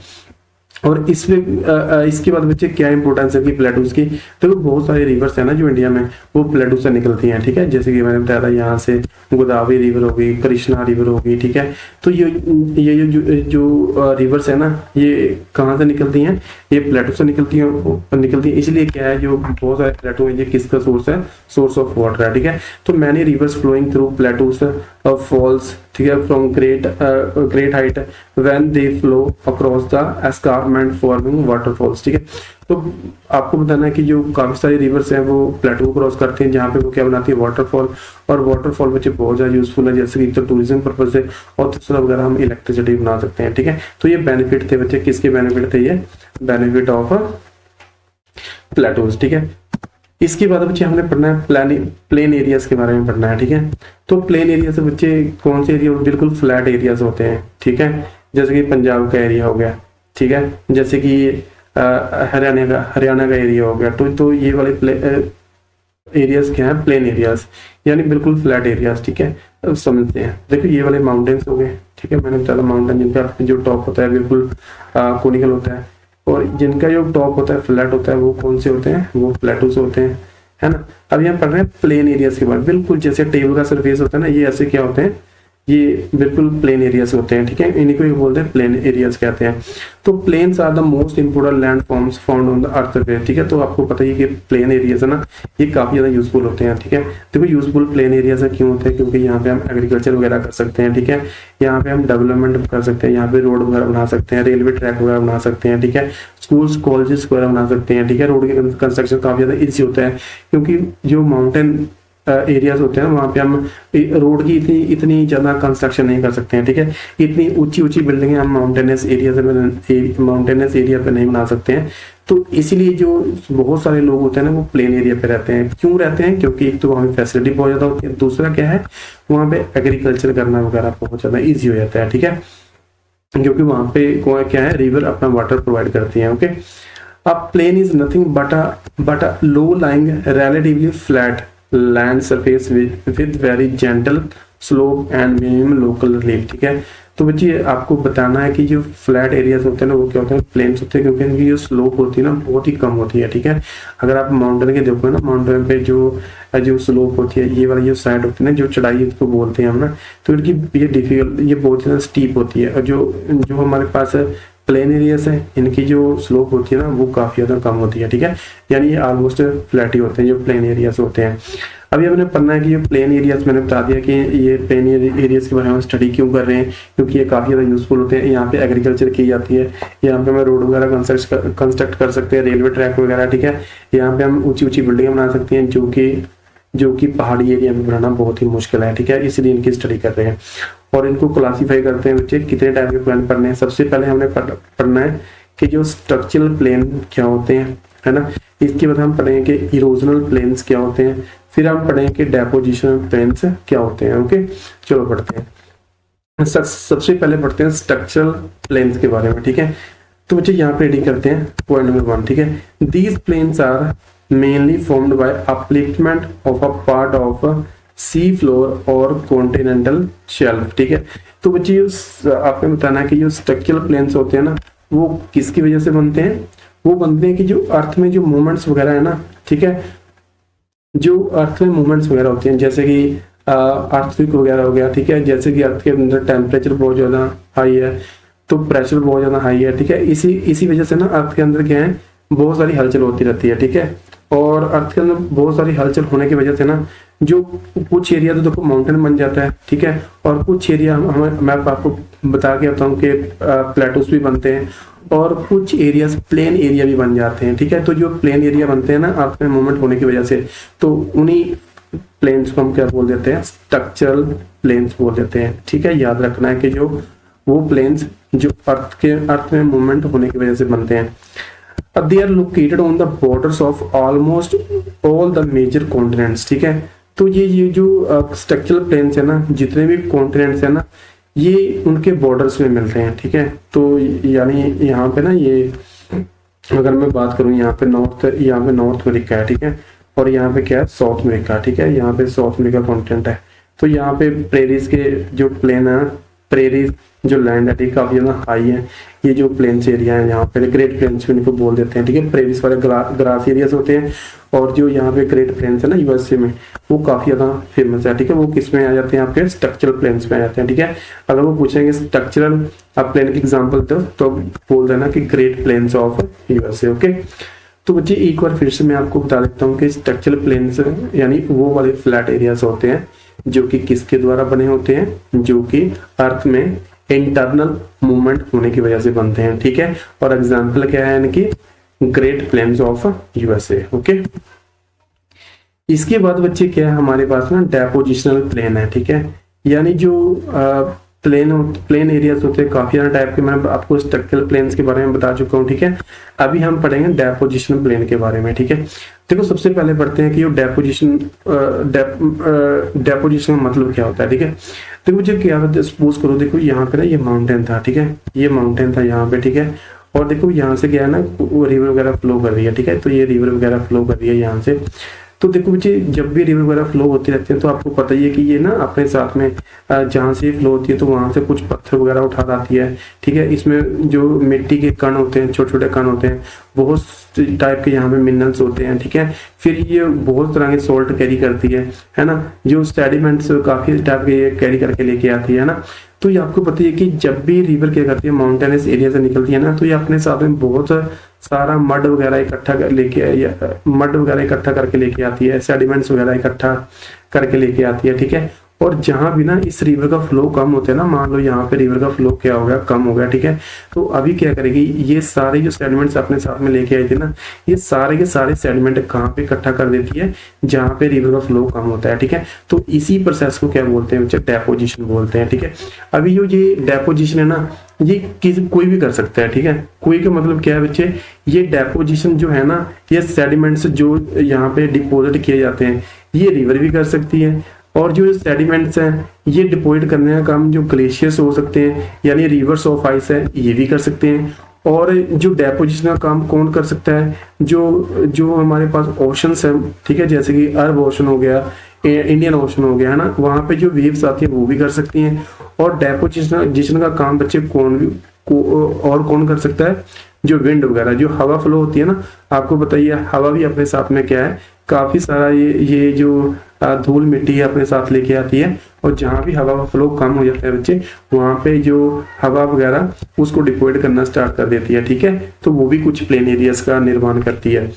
और इसमें इसके बाद बच्चे क्या इंपॉर्टेंस है कि प्लेटूस की, तो बहुत सारे रिवर्स है ना जो इंडिया में वो प्लेटू से निकलती हैं, ठीक है। जैसे कि मैंने बताया था यहाँ से गोदावरी रिवर होगी, कृष्णा रिवर होगी, ठीक है। तो ये जो रिवर्स है ना ये कहाँ से निकलती हैं, ये प्लेटू से निकलती हैं इसलिए क्या है जो बहुत सारे प्लेटू है ये किसका सोर्स है, सोर्स ऑफ वाटर है, ठीक है। तो many rivers flowing through plateaus falls, ठीक है, from great height when they flow across the escarpment forming waterfalls, ठीक है। तो आपको बताना है कि जो काफी सारी रिवर्स हैं वो प्लेटू क्रॉस करते हैं जहाँ पे वो क्या बनाती है वाटरफॉल। और वाटरफॉल बच्चे बहुत ज्यादा यूजफुल है, जैसे कि तो टूरिज्म पर्पज से और दूसरा वगैरह हम इलेक्ट्रिसिटी बना सकते हैं, ठीक है। तो ये बेनिफिट थे बच्चे, किसके बेनिफिट थे, ये बेनिफिट ऑफ प्लेटूज, ठीक है। इसके बाद बच्चे हमने पढ़ना है प्लेन एरियाज के बारे में पढ़ना है, ठीक है। तो प्लेन एरिया से बच्चे कौन से एरिया, बिल्कुल फ्लैट एरियाज होते हैं, ठीक है। जैसे कि पंजाब का एरिया हो गया, ठीक है, जैसे कि हरियाणा का एरिया हो गया। तो ये वाले एरियाज क्या है, प्लेन एरियाज यानी बिल्कुल फ्लैट एरियाज, ठीक है। अब समझते हैं, देखो ये वाले माउंटेन्स हो गए, ठीक है। मैंने बताया माउंटेन जिनका जो टॉप होता है बिल्कुल कोनिकल होता है, और जिनका जो टॉप होता है फ्लैट होता है वो कौन से होते हैं, वो प्लेटूस होते हैं, है ना। अब यहाँ पढ़ रहे हैं प्लेन एरियाज के बारे में, बिल्कुल जैसे टेबल का सरफेस होता है ना ये ऐसे क्या होते हैं, ये बिल्कुल प्लेन एरियाज होते हैं, ठीक है। इन्हीं को ही बोलते हैं प्लेन एरियाज कहते हैं। तो plains are the most important land forms found on the earth surface, ठीक है। तो आपको पता ही कि प्लेन एरियाज है ना ये काफी ज्यादा यूजफुल होते हैं, ठीक है। देखो यूजफुल प्लेन एरियाज क्यों होते हैं, क्योंकि यहाँ पे हम एग्रीकल्चर वगैरह कर सकते हैं, ठीक है। यहाँ पे हम डेवलपमेंट कर सकते हैं, यहाँ पे रोड वगैरह बना सकते हैं, रेलवे ट्रैक वगैरह बना सकते हैं, ठीक है। स्कूल्स कॉलेजेस वगैरह बना सकते हैं, ठीक है। रोड के कंस्ट्रक्शन काफी ज्यादा ईजी होता है, क्योंकि जो माउंटेन एरियाज होते हैं वहाँ पे हम रोड की इतनी ज्यादा कंस्ट्रक्शन नहीं कर सकते हैं, ठीक है। इतनी ऊंची बिल्डिंगें हम माउंटेनस एरिया पे नहीं बना सकते हैं। तो इसीलिए जो बहुत सारे लोग होते हैं ना वो प्लेन एरिया पे रहते हैं। क्यों रहते हैं? क्योंकि एक तो वहाँ पे फैसिलिटी बहुत ज्यादा होती है, दूसरा क्या है वहाँ पे एग्रीकल्चर करना वगैरह बहुत ज्यादा ईजी हो जाता है, ठीक है। क्योंकि वहाँ पे क्या है रिवर अपना वाटर प्रोवाइड करती है, ओके। अब plain is nothing but a low lying relatively flat land surface with very gentle slope and minimum local relief, ठीक है। तो बच्चे आपको बताना है कि जो फ्लैट एरियाज होते हैं ना वो क्या होते हैं, प्लेन्स होते हैं, क्योंकि इनकी जो स्लोप होती है ना बहुत ही कम होती है, ठीक है। अगर आप माउंटेन के देखोगे ना, माउंटेन पे जो स्लोप होती है, ये वाली जो साइड होती है ना, जो चढ़ाई इसको बोलते हैं हम ना, तो इनकी ये बहुत ही स्टीप होती है। और जो हमारे पास प्लेन एरियाज है इनकी जो स्लोप होती है ना वो काफी ज्यादा कम होती है, ठीक है। यानी ये ऑलमोस्ट फ्लैट ही होते हैं जो प्लेन एरियाज होते हैं। अभी हमने पढ़ना है कि ये प्लेन एरियाज, मैंने बता दिया कि ये प्लेन एरियाज के बारे में स्टडी क्यों कर रहे हैं, क्योंकि ये काफी ज्यादा यूजफुल होते हैं। यहाँ पे एग्रीकल्चर की जाती है, यहाँ पे हम रोड वगैरह कंस्ट्रक्ट कर सकते हैं, रेलवे ट्रैक वगैरह, ठीक है। यहाँ पे हम ऊंची बिल्डिंग बना सकते हैं जो कि पहाड़ी एरिया में बनाना बहुत ही मुश्किल है, ठीक है। इसलिए इनकी स्टडी कर रहे हैं। और इनको क्लासीफाई करते हैं बच्चे, कितने टाइप के प्लेन पढ़ने हैं। सबसे पहले हमने पढ़ना है कि जो स्ट्रक्चरल प्लेन क्या होते हैं, है ना। इसके बाद हम पढ़ेंगे कि इरोजनल प्लेन्स क्या होते हैं, फिर हम पढ़ेंगे कि डेपोजिशनल प्लेन्स क्या होते हैं, ओके। चलो पढ़ते हैं। सबसे पहले पढ़ते हैं स्ट्रक्चरल प्लेन्स के बारे में, ठीक है। तो बच्चे यहाँ पे रीडिंग करते हैं पॉइंट नंबर 1, ठीक है। These plains are mainly formed by upliftment of a part of sea floor और कॉन्टिनेंटल शेल्फ। ठीक है, तो बच्चे आपने बताना है कि जो स्ट्रक्चरल प्लेन्स होते हैं ना वो किसकी वजह से बनते हैं, वो बनते हैं कि जो अर्थ में जो मूवमेंट्स वगैरह है ना, ठीक है, जो अर्थ में मूवमेंट्स वगैरह होते हैं जैसे कि अर्थक्वेक वगैरह हो गया, ठीक है, जैसे कि अर्थ के अंदर टेम्परेचर बहुत ज्यादा हाई है तो प्रेशर बहुत ज्यादा हाई है, ठीक है, इसी वजह से ना अर्थ के अंदर क्या है बहुत सारी हलचल होती रहती है। ठीक है, और अर्थ के अंदर बहुत सारी हलचल होने की वजह से ना जो कुछ एरिया तो देखो माउंटेन बन जाता है, ठीक है, और कुछ एरिया मैं आपको बता के आता हूँ कि प्लेटोस भी बनते हैं और कुछ एरियाज प्लेन एरिया भी बन जाते हैं। ठीक है, तो जो प्लेन एरिया बनते हैं ना अर्थ में मूवमेंट होने की वजह से, तो उन्हीं प्लेन्स को हम क्या बोल देते हैं, स्ट्रक्चरल प्लेन्स बोल देते हैं। ठीक है, याद रखना है कि जो वो प्लेन्स जो अर्थ में मूवमेंट होने की वजह से बनते हैं। They are located on the borders of almost all the major continents। ठीक है, तो ये जो स्ट्रक्चरल प्लेन्स है ना, जितने भी कॉन्टिनेंट्स है ना, ये उनके बॉर्डर्स में मिलते हैं। ठीक है, तो यानी यहाँ पे ना ये अगर मैं बात करूँ यहाँ पे नॉर्थ अमेरिका है, ठीक है, और यहाँ पे क्या है साउथ अमेरिका, ठीक है, यहाँ पे साउथ अमेरिका कॉन्टिनेंट है। तो यहाँ पे प्रेरीज के जो प्लेन है, प्रेरीज जो लैंड है ठीक काफी ज्यादा हाई है, ये जो प्लेन्स एरिया है यहाँ पे ग्रेट प्लेन्स भी इनको बोल देते हैं। ठीक है, प्रेरीज वाले ग्रास एरियाज होते हैं और जो यहाँ पे ग्रेट प्लेन्स है ना यूएसए में, वो काफी ज्यादा फेमस है। ठीक है, वो किस में आ जाते हैं, आपके स्ट्रक्चरल प्लेन्स में आ जाते हैं। ठीक है, अगर वो पूछेंगे स्ट्रक्चरल आप प्लेन की एग्जाम्पल तो बोल देना कि great plains of USA. Okay, तो बच्चे एक बार फिर से मैं आपको बता देता हूँ कि स्ट्रक्चरल प्लेन्स यानी वो वाले फ्लैट एरियाज होते हैं जो कि किसके द्वारा बने होते हैं, जो कि अर्थ में इंटरनल मूवमेंट होने की वजह से बनते हैं। ठीक है, और एग्जाम्पल क्या है इनकी, great plains of USA. Okay, इसके बाद बच्चे क्या है हमारे पास ना डेपोजिशनल प्लेन है। ठीक है, यानी जो प्लेन एरियाज होते हैं काफी ज्यादा टाइप के, मैं आपको स्ट्रक्चरल प्लेन्स के बारे में बता चुका हूँ। ठीक है, अभी हम पढ़ेंगे डेपोजिशनल प्लेन के बारे में। ठीक है, देखो सबसे पहले पढ़ते हैं कि ये डेपोजिशन मतलब क्या होता है। ठीक है, देखो मुझे क्या होता है, सपोज करो देखो यहाँ पे ना ये माउंटेन था, ठीक है, ये माउंटेन था यहाँ पे, ठीक है, और देखो यहाँ से क्या है ना रिवर वगैरह फ्लो कर रही है। ठीक है, तो ये रिवर वगैरह फ्लो कर रही है यहाँ से। तो देखो बच्चे जब भी रिवर वगैरह फ्लो होती रहती है तो आपको पता ही है कि ये ना अपने साथ में जहाँ से फ्लो होती है तो वहां से कुछ पत्थर वगैरह उठा लाती है। ठीक है, इसमें जो मिट्टी के कण होते हैं, छोटे छोटे कण होते हैं, बहुत टाइप के यहाँ पे मिनरल्स होते हैं। ठीक है, फिर ये बहुत तरह के सॉल्ट कैरी करती है ना, जो सेडिमेंट्स काफी टाइप के ये कैरी करके लेके आती है ना। तो ये आपको पता है कि जब भी रिवर क्या करती है माउंटेनस एरिया से निकलती है ना, तो ये अपने साथ में बहुत सारा मड वगैरह इकट्ठा करके लेके आती है, सेडिमेंट्स वगैरह इकट्ठा करके लेके आती है। ठीक है, और जहां भी ना इस रिवर का फ्लो कम होता है ना, मान लो यहाँ पे रिवर का फ्लो क्या हो गया, कम हो गया। ठीक है, तो अभी क्या करेगी, ये सारे जो सेडिमेंट्स अपने साथ में लेके आई थी ना, ये सारे के सारे सेडिमेंट कहाँ पे इकट्ठा कर देती है, जहाँ पे रिवर का फ्लो कम होता है। ठीक है, तो इसी प्रोसेस को क्या बोलते हैं बच्चे, डेपोजिशन बोलते हैं। ठीक है, अभी जो ये डेपोजिशन है ना, ये कोई भी कर सकता है। ठीक है, कोई का मतलब क्या है बच्चे, ये डेपोजिशन जो है ना, ये सेडिमेंट्स जो यहाँ पे डिपोजिट किए जाते हैं, ये रिवर भी कर सकती है, और जो सेडिमेंट्स हैं ये डिपोजिट करने का काम जो ग्लेशियर्स हो सकते हैं, यानी रिवर्स ऑफ आइस है, ये भी कर सकते हैं। और जो डेपोजिशन का काम कौन कर सकता है, जो हमारे पास ओशंस है, ठीक है, जैसे कि अरब ओशन हो गया, इंडियन ओशन हो गया, है ना, वहां पे जो वेव्स आती है वो भी कर सकती हैं। और डेपोजिशन का काम बच्चे कौन कर सकता है, जो विंड वगैरह, जो हवा फ्लो होती है ना, आपको बताइए हवा भी अपने साथ में क्या है, काफी सारा ये जो धूल मिट्टी है अपने साथ लेके आती है, और जहां भी हवा फ्लो कम हो जाता है बच्चे, वहां पे जो हवा वगैरह उसको डिपोजिट करना स्टार्ट कर देती है। ठीक है, तो वो भी कुछ प्लेन एरियाज का निर्माण करती है।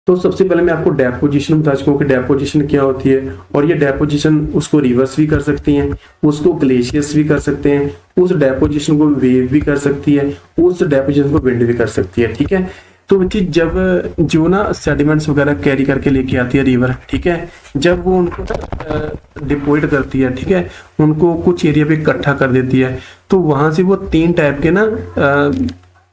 तो सबसे पहले मैं आपको डेपोजिशन बता चुका हूँ कि डेपोजिशन क्या होती है, और ये डेपोजिशन उसको रिवर्स भी कर सकती हैं, उसको ग्लेशियर्स भी कर सकते हैं, उस डेपोजिशन को वेव भी कर सकती है, उस डेपोजिशन को विंड भी कर सकती है। ठीक है, तो बच्चे जब जो ना सेडिमेंट्स वगैरह कैरी करके लेके आती है रिवर, ठीक है, जब वो उनको डिपोजिट करती है, ठीक है, उनको कुछ एरिया पे इकट्ठा कर देती है, तो वहां से वो 3 टाइप के ना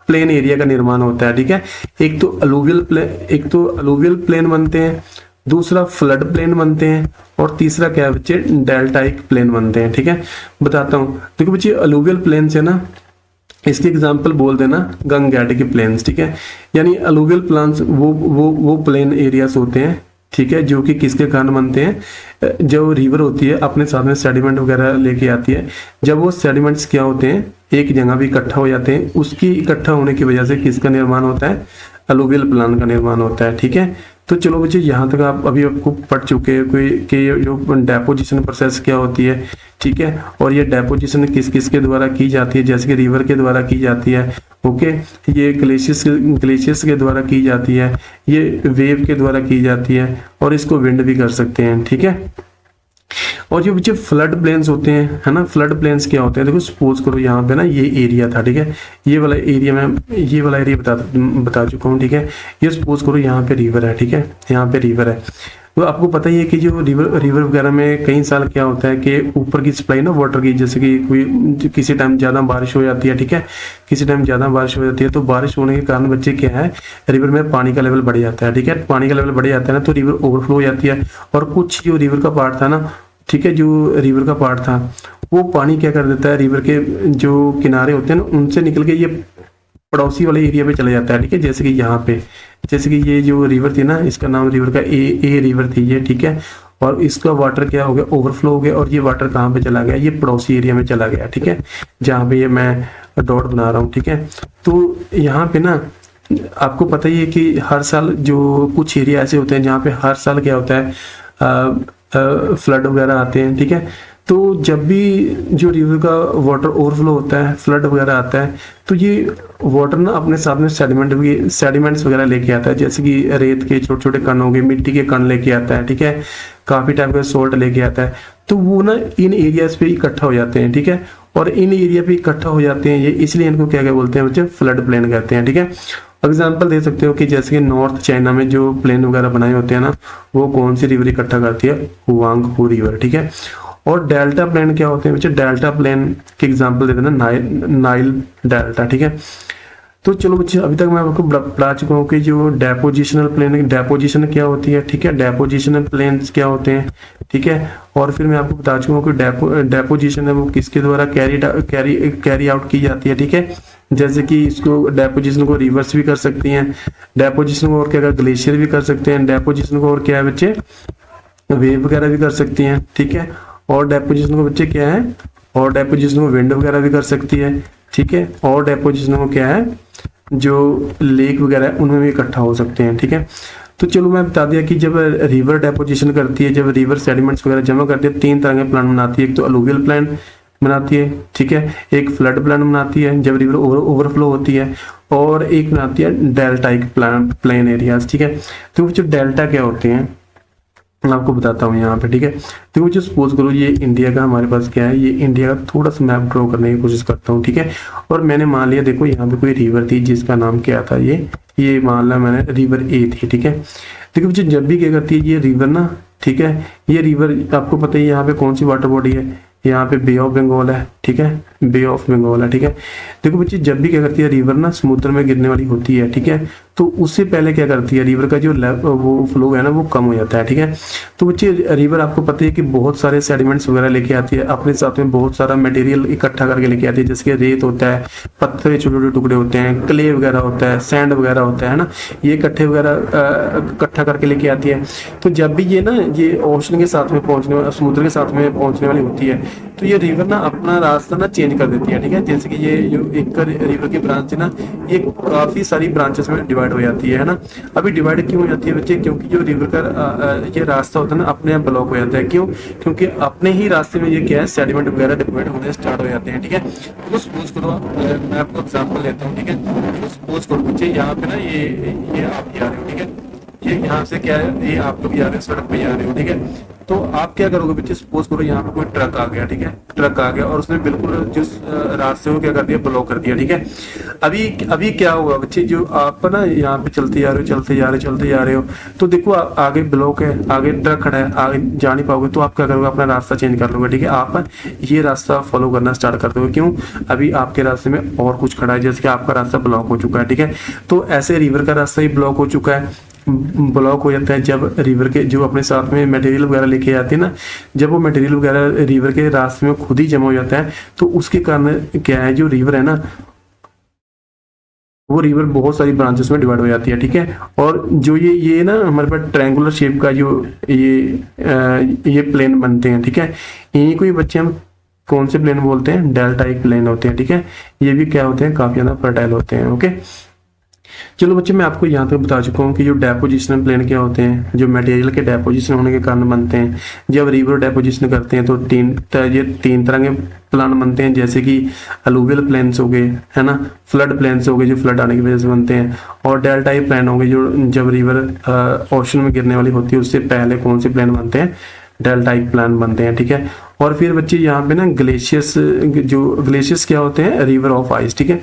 प्लेन एरिया का निर्माण होता है। ठीक है, एक तो अलूवियल प्लेन बनते हैं, दूसरा फ्लड प्लेन बनते हैं, और तीसरा क्या है बच्चे, डेल्टाइक प्लेन बनते हैं। ठीक है, बताता हूँ, देखो बच्चे अलूवियल प्लेन से ना इसके एग्जाम्पल बोल देना गंगेटिक प्लेन्स, ठीक है। यानी अलूवियल प्लान्स वो प्लेन एरियाज होते हैं, ठीक है, जो कि किसके कारण बनते हैं, जो रिवर होती है अपने साथ में सेडिमेंट वगैरह लेके आती है। जब वो सेडिमेंट्स क्या होते हैं, एक जगह भी इकट्ठा हो जाते हैं, उसकी इकट्ठा होने की वजह से किसका निर्माण होता है, अलूवियल प्लान का निर्माण होता है, ठीक है। तो चलो बच्चे यहाँ तक आप अभी आपको पढ़ चुके हैं कि जो डेपोजिशन प्रोसेस क्या होती है, ठीक है, और ये डेपोजिशन किस किस के द्वारा की जाती है, जैसे कि रिवर के द्वारा की जाती है, ओके, ये ग्लेशियर्स के द्वारा की जाती है, ये वेव के द्वारा की जाती है, और इसको विंड भी कर सकते हैं, ठीक है। और जो बच्चे फ्लड प्लेन्स होते हैं, है ना, फ्लड प्लेन्स क्या होते हैं, देखो सपोज करो यहाँ पे ना ये एरिया था, ठीक है, ये वाला एरिया बता चुका हूँ, ठीक है। ये सपोज करो यहाँ पे रिवर है, ठीक है, यहाँ पे रिवर है। तो आपको पता ही है कि जो रिवर वगैरह में कई साल क्या होता है कि ऊपर की सप्लाई ना वाटर की, जैसे कि कोई किसी टाइम ज़्यादा बारिश हो जाती है, ठीक है, किसी टाइम ज़्यादा बारिश हो जाती है, तो बारिश होने के कारण बच्चे क्या है, रिवर में पानी का लेवल बढ़ जाता है, ठीक है, पानी का लेवल बढ़ जाता है ना, तो रिवर ओवरफ्लो हो जाती है। और कुछ जो रिवर का पार्ट था ना, ठीक है, जो रिवर का पार्ट था वो पानी क्या कर देता है, रिवर के जो किनारे होते हैं ना उनसे निकल के ये पड़ोसी वाले एरिया में चला जाता है, ठीक है। जैसे कि यहाँ पे, जैसे कि ये जो रिवर थी ना, इसका नाम रिवर का ए रिवर थी ये, ठीक है, और इसका वाटर क्या हो गया, ओवरफ्लो हो गया, और ये वाटर कहाँ पे चला गया, ये पड़ोसी एरिया में चला गया, ठीक है, जहाँ पे ये मैं डॉट बना रहा हूँ, ठीक है। तो यहाँ पे ना आपको पता ही है कि हर साल जो कुछ एरिया ऐसे होते हैं जहाँ पे हर साल क्या होता है, फ्लड वगैरह आते हैं, ठीक है। तो जब भी जो रिवर का वाटर ओवरफ्लो होता है, फ्लड वगैरह आता है, तो ये वाटर ना अपने साथ में सेडिमेंट्स वगैरह लेके आता है, जैसे कि रेत के छोटे छोटे कण हो गए, मिट्टी के कण लेके आता है, ठीक है, काफी टाइप का सॉल्ट लेके आता है। तो वो ना इन एरियाज पे इकट्ठा हो जाते हैं, ठीक है, और इन एरिया पे इकट्ठा हो जाते हैं ये, इसलिए इनको क्या क्या बोलते हैं बच्चे, फ्लड प्लेन कहते हैं, ठीक है। एग्जाम्पल दे सकते हो कि जैसे कि नॉर्थ चाइना में जो प्लेन वगैरह बनाए होते हैं ना, वो कौन सी रिवर इकट्ठा करती है, हुआंगफू रिवर, ठीक है। और डेल्टा प्लेन क्या होते हैं बच्चे, डेल्टा प्लेन के एग्जांपल दे देना, नाइल डेल्टा, ठीक है। तो चलो बच्चे अभी तक मैं आपको बता चुका हूँ कि जो डेपोजिशन क्या होती है, ठीक है, डेपोजिशनल प्लेन्स क्या होते हैं, ठीक है। और फिर मैं आपको बता चुका हूँ कि डेपोजिशन है वो किसके द्वारा कैरी आउट की जाती है, ठीक है। जैसे कि इसको डेपोजिशन को रिवर्स भी कर सकती हैं, डेपोजिशन को और क्या ग्लेशियर भी कर सकते हैं, डेपोजिशन को और क्या है बच्चे, वेव वगैरह भी कर सकती हैं, ठीक है। और डेपोजिशन को बच्चे क्या है, और डेपोजिशन को विंड वगैरह भी कर सकती है, ठीक है। और डेपोजिशन को क्या है, जो लेक वगैरह है उनमें भी इकट्ठा हो सकते हैं, ठीक है। तो चलो मैं बता दिया कि जब रिवर डेपोजिशन करती है, जब रिवर सेडिमेंट्स वगैरह जमा करती है, तीन तरह के प्लान बनाती है, एक तो अलूवियल प्लान बनाती है, ठीक है, एक फ्लड प्लान बनाती है जब रिवर ओवरफ्लो होती है, और एक बनाती है डेल्टाइक प्लेन एरियाज, ठीक है। तो जो डेल्टा क्या होते हैं मैं आपको बताता हूँ यहाँ पे, ठीक है। तो जो सपोज करो ये इंडिया का हमारे पास क्या है, ये इंडिया का थोड़ा सा मैप ड्रॉ करने की कोशिश करता हूँ, ठीक है। और मैंने मान लिया देखो यहाँ पे कोई रिवर थी जिसका नाम क्या था, ये मान लिया मैंने रिवर ए थी, ठीक है। देखो बच्चे जब भी क्या करती है ये रिवर ना, ठीक है, ये रिवर आपको पता है यहाँ पे कौन सी वाटर बॉडी है, यहाँ पे बे ऑफ बंगाल है, ठीक है, बे ऑफ बंगाल है, ठीक है। देखो बच्चे जब भी क्या करती है रिवर ना समुद्र में गिरने वाली होती है, ठीक है, तो उससे पहले क्या करती है रिवर का जो वो फ्लो है ना वो कम हो जाता है, ठीक है। तो बच्चे रिवर आपको पता है कि बहुत सारे सेडिमेंट्स वगैरह लेके आती है, अपने साथ में बहुत सारा मटेरियल इकट्ठा करके लेके आती है, जैसे कि रेत होता है, पत्थर के छोटे छोटे टुकड़े होते हैं, क्ले वगैरह होता है, सैंड वगैरह होता है ना, ये इकट्ठा करके लेके आती है। तो जब भी ये ना ये ओशन के साथ में समुद्र के साथ में पहुंचने वाली होती है, तो ये रिवर ना अपना रास्ता ना चेंज कर देती है, ठीक है। जैसे कि ये जो एक रिवर की ब्रांच है ना, ये काफी सारी ब्रांचेस में डिवाइड हो जाती है ना। अभी डिवाइड क्यों हो जाती है बच्चे, क्योंकि जो रिवर का ये रास्ता होता है ना अपने आप ब्लॉक हो जाता है, क्यों, क्योंकि अपने ही रास्ते में ये क्या है सेडिमेंट वगैरह डिवाइड होने स्टार्ट हो जाते हैं, ठीक है। तो सपोज करो मैं आपको एग्जांपल लेता हूँ, ठीक है। तो सपोज करो बच्चे यहाँ पे ना ये आप जा रहे हो, ठीक है, ये यहाँ से क्या है, ये आप लोग जा रहे हो सड़क पे जा रहे हो, ठीक है। तो आप क्या करोगे बच्चे, सपोज करो यहाँ पे कोई ट्रक आ गया, ठीक है, ट्रक आ गया और उसने बिल्कुल जिस रास्ते को क्या कर दिया, ब्लॉक कर दिया, ठीक है। अभी क्या होगा बच्चे, जो आप ना यहाँ पे चलते जा रहे हो, तो देखो आगे ब्लॉक है, आगे ट्रक खड़ा है, आगे जा नहीं पाओगे, तो आप क्या करोगे, अपना रास्ता चेंज कर लोगे, ठीक है। आप ये रास्ता फॉलो करना स्टार्ट कर दोगे, क्यों, अभी आपके रास्ते में और कुछ खड़ा है, जैसे कि आपका रास्ता ब्लॉक हो चुका है, ठीक है। तो ऐसे रिवर का रास्ता ही ब्लॉक हो चुका है, ब्लॉक हो जाता है जब रिवर के जो अपने साथ में मटेरियल वगैरह लेके आते हैं ना, जब वो मटेरियल वगैरह रिवर के रास्ते में खुद ही जमा हो जाता है, तो उसके कारण क्या है, जो रिवर है ना वो रिवर बहुत सारी ब्रांचेस में डिवाइड हो जाती है, ठीक है। और जो ये ना हमारे पास ट्रायंगुलर शेप का जो ये प्लेन बनते हैं, ठीक है, इन्हीं को ही बच्चे हम कौन से प्लेन बोलते हैं, डेल्टाइक प्लेन होते हैं, ठीक है। ये भी क्या होते हैं, काफी ज्यादा फर्टाइल होते हैं। ओके, चलो बच्चे मैं आपको यहाँ तक बता चुका हूँ कि जो डेपोजिशन प्लेन क्या होते हैं, जो मटेरियल के डेपोजिशन होने के कारण बनते हैं। जब रिवर डेपोजिशन करते हैं तो तीन तरह के प्लान बनते हैं, जैसे कि अलूवियल प्लेन्स हो गए, है ना, फ्लड प्लेन्स हो गए जो फ्लड आने की वजह से बनते हैं, और डेल्टाइक प्लेन हो गए जो जब रिवर ओशन में गिरने वाली होती है उससे पहले कौन से प्लेन बनते हैं, डेल्टाइक प्लान बनते हैं, ठीक है। और फिर बच्चे यहाँ पे ना ग्लेशियर्स क्या होते हैं, रिवर ऑफ आइस, ठीक है।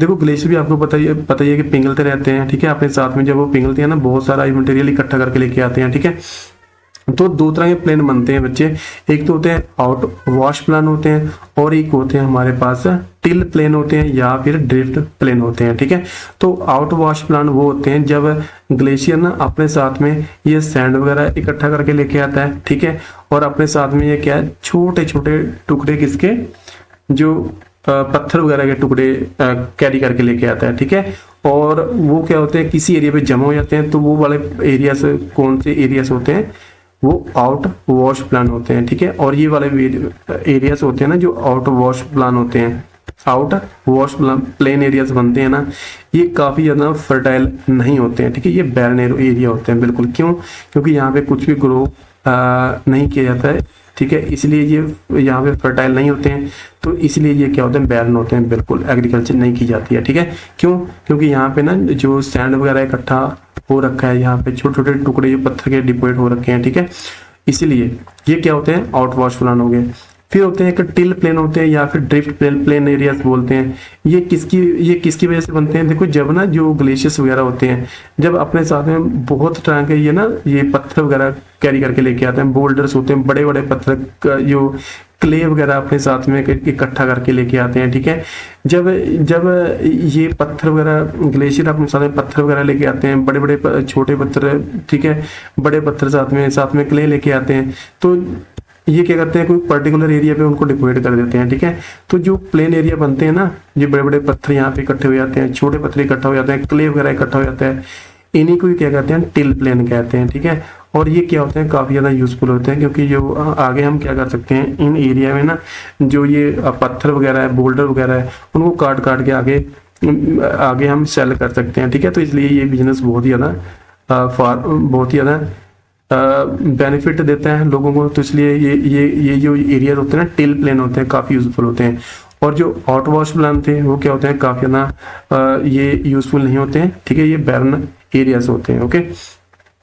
देखो ग्लेशियर भी आपको पता ही है कि पिघलते रहते हैं, ठीक है। अपने साथ में जब वो पिघलते हैं ना बहुत सारा मटेरियल इकट्ठा करके लेके आते हैं, ठीक है। तो दो तरह के प्लेन बनते हैं बच्चे, एक तो होते हैं आउट वॉश प्लान होते हैं, और एक होते हैं हमारे पास टिल प्लेन होते हैं या फिर ड्रिफ्ट प्लेन होते हैं, ठीक है। तो आउट वॉश प्लान वो होते हैं जब ग्लेशियर ना अपने साथ में ये सैंड वगैरह इकट्ठा करके लेके आता है, ठीक है, और अपने साथ में ये क्या है, छोटे छोटे टुकड़े किसके, जो पत्थर वगैरह के टुकड़े कैरी करके लेके आता है, ठीक है। और वो क्या होते हैं, किसी एरिया पे जमा हो जाते हैं, तो वो वाले एरियाज कौन से एरियाज होते हैं, वो आउट वॉश प्लान होते हैं, ठीक है। और ये वाले एरियाज होते हैं ना जो आउट वॉश प्लान होते हैं, आउट वॉश प्लेन एरियाज बनते हैं ना, ये काफी ज्यादा फर्टाइल नहीं होते हैं, ठीक है। ये बैरन एरिया होते हैं बिल्कुल, क्यों, क्योंकि यहाँ पे कुछ भी ग्रो नहीं किया जाता है, ठीक है, इसलिए ये यहाँ पे फर्टाइल नहीं होते हैं। तो इसलिए ये क्या होते हैं, बैरन होते हैं, बिल्कुल एग्रीकल्चर नहीं की जाती है, ठीक है। क्यों, क्योंकि यहाँ पे ना जो सैंड वगैरह इकट्ठा हो रखा है, यहाँ पे छोटे छोटे टुकड़े जो पत्थर के डिपोजिट हो रखे हैं, ठीक है, इसीलिए ये क्या होते हैं, आउट वॉश प्लान हो गए। फिर होते हैं एक टिल प्लेन होते हैं या फिर ड्रिफ्ट प्लेन एरियाज बोलते हैं। ये किसकी वजह से बनते हैं, देखो जब ना जो ग्लेशियर्स वगैरह होते हैं, जब अपने साथ में बहुत तरह के ये पत्थर वगैरह कैरी करके लेके आते हैं, बोल्डर्स होते हैं, बड़े बड़े पत्थर जो क्ले वगैरह अपने साथ में इकट्ठा करके लेके आते हैं, ठीक है। जब ये पत्थर वगैरह ग्लेशियर अपने साथ में पत्थर वगैरह लेके आते हैं, बड़े बड़े छोटे पत्थर, ठीक है, बड़े पत्थर साथ में क्ले लेके आते हैं, तो ये क्या करते हैं, कोई पर्टिकुलर एरिया पे उनको डिपोजिट कर देते हैं, ठीक है। तो जो प्लेन एरिया बनते हैं ना, ये बड़े बड़े पत्थर यहाँ पे इकट्ठे हो जाते हैं, छोटे पत्थर इकट्ठा हो जाते हैं, क्ले वगैरह इकट्ठा हो जाता है, इन्हीं को ही क्या कहते हैं, टिल प्लेन कहते हैं, ठीक है। और ये क्या होते हैं, काफी ज्यादा यूजफुल होते हैं, क्योंकि जो आगे हम क्या कर सकते हैं, इन एरिया में ना जो ये पत्थर वगैरह है, बोल्डर वगैरह है, उनको काट काट के आगे हम सेल कर सकते हैं, ठीक है। तो इसलिए ये बिजनेस बहुत ही ज्यादा बेनिफिट देता है लोगों को। तो इसलिए ये जो एरिया होते हैं ना, टिल प्लेन होते हैं, काफी यूजफुल होते हैं। और जो आउट वॉश प्लान थे वो क्या होते हैं, काफी ज्यादा ये यूजफुल नहीं होते हैं, ठीक है, ये बैरन एरियाज होते हैं। ओके,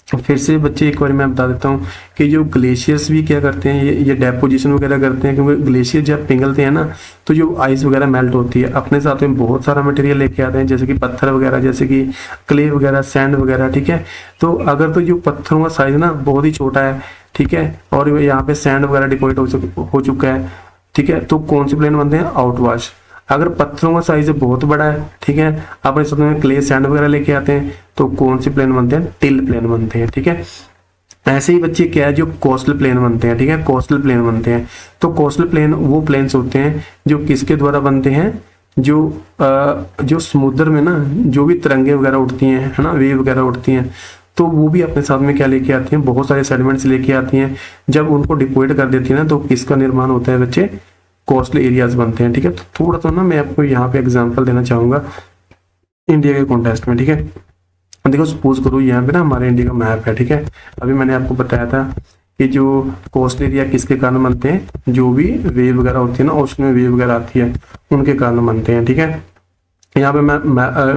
फिर से बच्चे एक बार मैं बता देता हूँ कि जो ग्लेशियर्स भी क्या करते हैं, ये डेपोजिशन वगैरह करते हैं, क्योंकि ग्लेशियर जब पिघलते हैं ना, तो जो आइस वगैरह मेल्ट होती है, अपने साथ में बहुत सारा मटेरियल लेके आते हैं, जैसे कि पत्थर वगैरह, जैसे कि क्ले वगैरह, सैंड वगैरह, ठीक है। तो अगर तो जो पत्थरों का साइज ना बहुत ही छोटा है, ठीक है, और यहाँ पे सैंड वगैरह डिपोजिट हो चुका है, ठीक है, तो कौन से प्लेन बनते हैं, आउट वॉश। अगर पत्थरों का साइज बहुत बड़ा है, ठीक है, अपने साथ में क्ले सैंड वगैरह लेके आते हैं, तो कौन से प्लेन बनते हैं, टिल प्लेन बनते हैं, ठीक है। ऐसे ही बच्चे क्या है, जो कोस्टल प्लेन बनते हैं, ठीक है, कोस्टल प्लेन बनते हैं। तो कोस्टल प्लेन वो प्लेन्स होते हैं जो किसके द्वारा बनते हैं, जो समुद्र में ना जो भी तरंगे वगैरह उठती हैं, है ना, वेव वगैरह उठती हैं, तो वो भी अपने साथ में क्या लेके आती हैं, बहुत सारे सेडिमेंट्स लेके आती हैं। जब उनको डिपोजिट कर देती है ना, तो किसका निर्माण होता है बच्चे, कोस्टल एरियाज बनते हैं, ठीक है। तो थोड़ा तो ना मैं आपको यहाँ पे एग्जांपल देना चाहूंगा इंडिया के कॉन्टेक्स्ट में, ठीक है। देखो सपोज करो यहाँ पे ना हमारे इंडिया का मैप है, ठीक है। अभी मैंने आपको बताया था कि जो कोस्टल एरिया किसके कारण बनते हैं, जो भी वेव वगैरह होती है ना, ओशन में वेव वगैरह आती है, उनके कारण बनते हैं, ठीक है। यहाँ पे मैं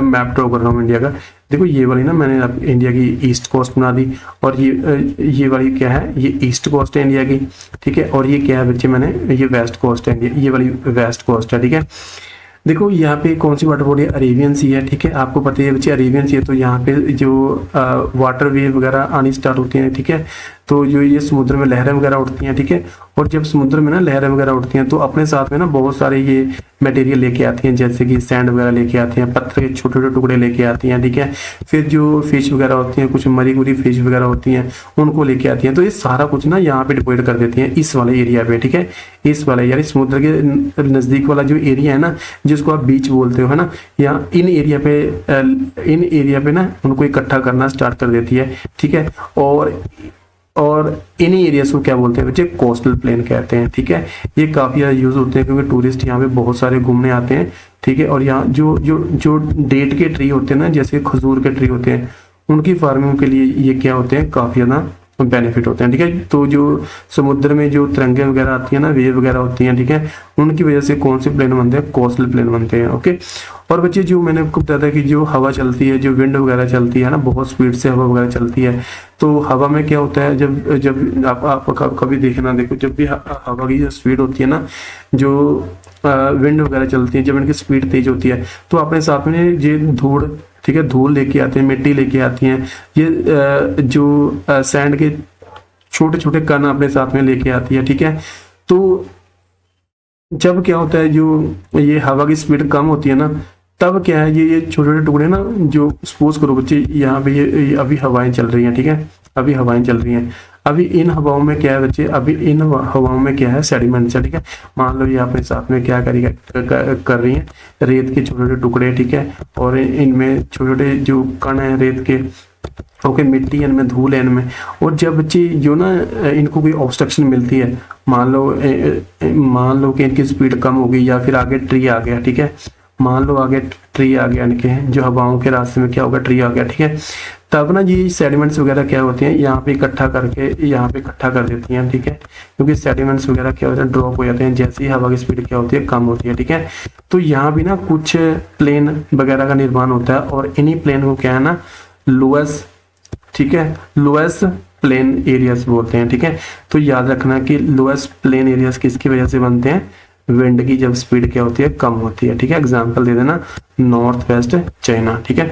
मैप ड्रॉ कर रहा हूँ इंडिया का। देखो ये वाली ना मैंने इंडिया की ईस्ट कोस्ट बना दी, और ये वाली क्या है, ये ईस्ट कोस्ट है इंडिया की, ठीक है। और ये क्या है बच्चे, मैंने ये वेस्ट कोस्ट है इंडिया, ये वाली वेस्ट कोस्ट है, ठीक है। देखो यहाँ पे कौन सी वाटर बॉडी है, अरेबियन सी है, ठीक है, आपको पता है बच्चे अरेबियन सी है। तो यहाँ पे जो वाटर वेव वगैरह आनी स्टार्ट होती है, ठीक है, तो जो ये समुद्र में लहरें वगैरह उठती हैं, ठीक है, और जब समुद्र में ना लहरें वगैरह उठती हैं तो अपने साथ में ना बहुत सारे ये मटेरियल लेके आती हैं, जैसे कि सैंड वगैरह लेके आती हैं, पत्थर के छोटे छोटे टुकड़े लेके आती हैं, ठीक है। फिर जो फिश वगैरह होती हैं, कुछ मरी हुई फिश वगैरह होती हैं, उनको लेके आती हैं। तो ये सारा कुछ ना यहाँ पे डिपोजिट कर देती हैं इस वाले एरिया पे, ठीक है। इस वाले यानी समुद्र के नजदीक वाला जो एरिया है ना, जिसको आप बीच बोलते हो, है ना, या इन एरिया पे ना उनको इकट्ठा करना स्टार्ट कर देती है, ठीक है। और इन्हीं एरियाज को क्या बोलते हैं बच्चे, कोस्टल प्लेन कहते हैं, ठीक है। ये काफी ज्यादा यूज होते हैं क्योंकि टूरिस्ट यहाँ पे बहुत सारे घूमने आते हैं, ठीक है। और यहाँ जो जो जो डेट के ट्री होते हैं ना, जैसे खजूर के ट्री होते हैं, उनकी फार्मिंग के लिए ये क्या होते हैं, काफी ज्यादा बेनिफिट होते हैं, ठीक है। तो जो समुद्र में जो तरंगे वगैरह आती है ना, वेव वगैरह होती हैं, ठीक है, उनकी वजह से कौन से प्लेन बनते हैं, कोस्टल प्लेन बनते हैं, ओके। और बच्चे जो मैंने आपको बताया था कि जो हवा चलती है, जो विंड वगैरह चलती है ना, बहुत स्पीड से हवा वगैरह चलती है, तो हवा में क्या होता है, जब जब आप कभी देखना, देखो जब भी हवा की जो स्पीड होती है ना, जो विंड वगैरह चलती है, जब इनकी स्पीड तेज होती है तो अपने साथ में ये धूल, ठीक है, धूल लेके आते हैं, मिट्टी लेके आती हैं, ये जो सैंड के छोटे छोटे कण अपने साथ में लेके आती है, ठीक है। तो जब क्या होता है, जो ये हवा की स्पीड कम होती है ना, तब क्या है, ये छोटे छोटे टुकड़े ना, जो सपोज करो बच्चे यहाँ पे ये अभी हवाएं चल रही हैं, ठीक है, अभी हवाएं चल रही हैं, अभी इन हवाओं में क्या है बच्चे, अभी इन हवाओं में क्या है, सेडिमेंट्स है, ठीक है। मान लो ये अपने साथ में क्या करेगा, कर रही है, रेत के छोटे छोटे टुकड़े, ठीक है, और इनमें छोटे छोटे जो कण है रेत के, ओके, मिट्टी है इनमें, धूल है इनमें। और जब बच्चे जो ना इनको कोई ऑब्स्ट्रक्शन मिलती है, मान लो कि इनकी स्पीड कम हो गई, या फिर आगे ट्री आ गया, ठीक है, मान लो आगे ट्री आ गया, इनके जो हवाओं के रास्ते में क्या होगा, ट्री आ गया, ठीक है, तब ना ये सेडिमेंट्स वगैरह क्या होते हैं, यहाँ पे इकट्ठा कर देती हैं, ठीक है, क्योंकि सेडिमेंट्स वगैरह क्या होते हैं, ड्रॉप हो जाते हैं जैसे ही हवा की स्पीड क्या होती है, कम होती है, ठीक है। तो यहाँ भी ना कुछ प्लेन वगैरह का निर्माण होता है, और इन्हीं प्लेन को क्या है ना, लोएस्ट, ठीक है, लोएस्ट प्लेन एरियाज बोलते हैं, ठीक है। तो याद रखना कि लोएस्ट प्लेन एरियाज किसकी वजह से बनते हैं, विंड की जब स्पीड क्या होती है, कम होती है, ठीक है। एग्जांपल दे देना, नॉर्थ वेस्ट चाइना, ठीक है।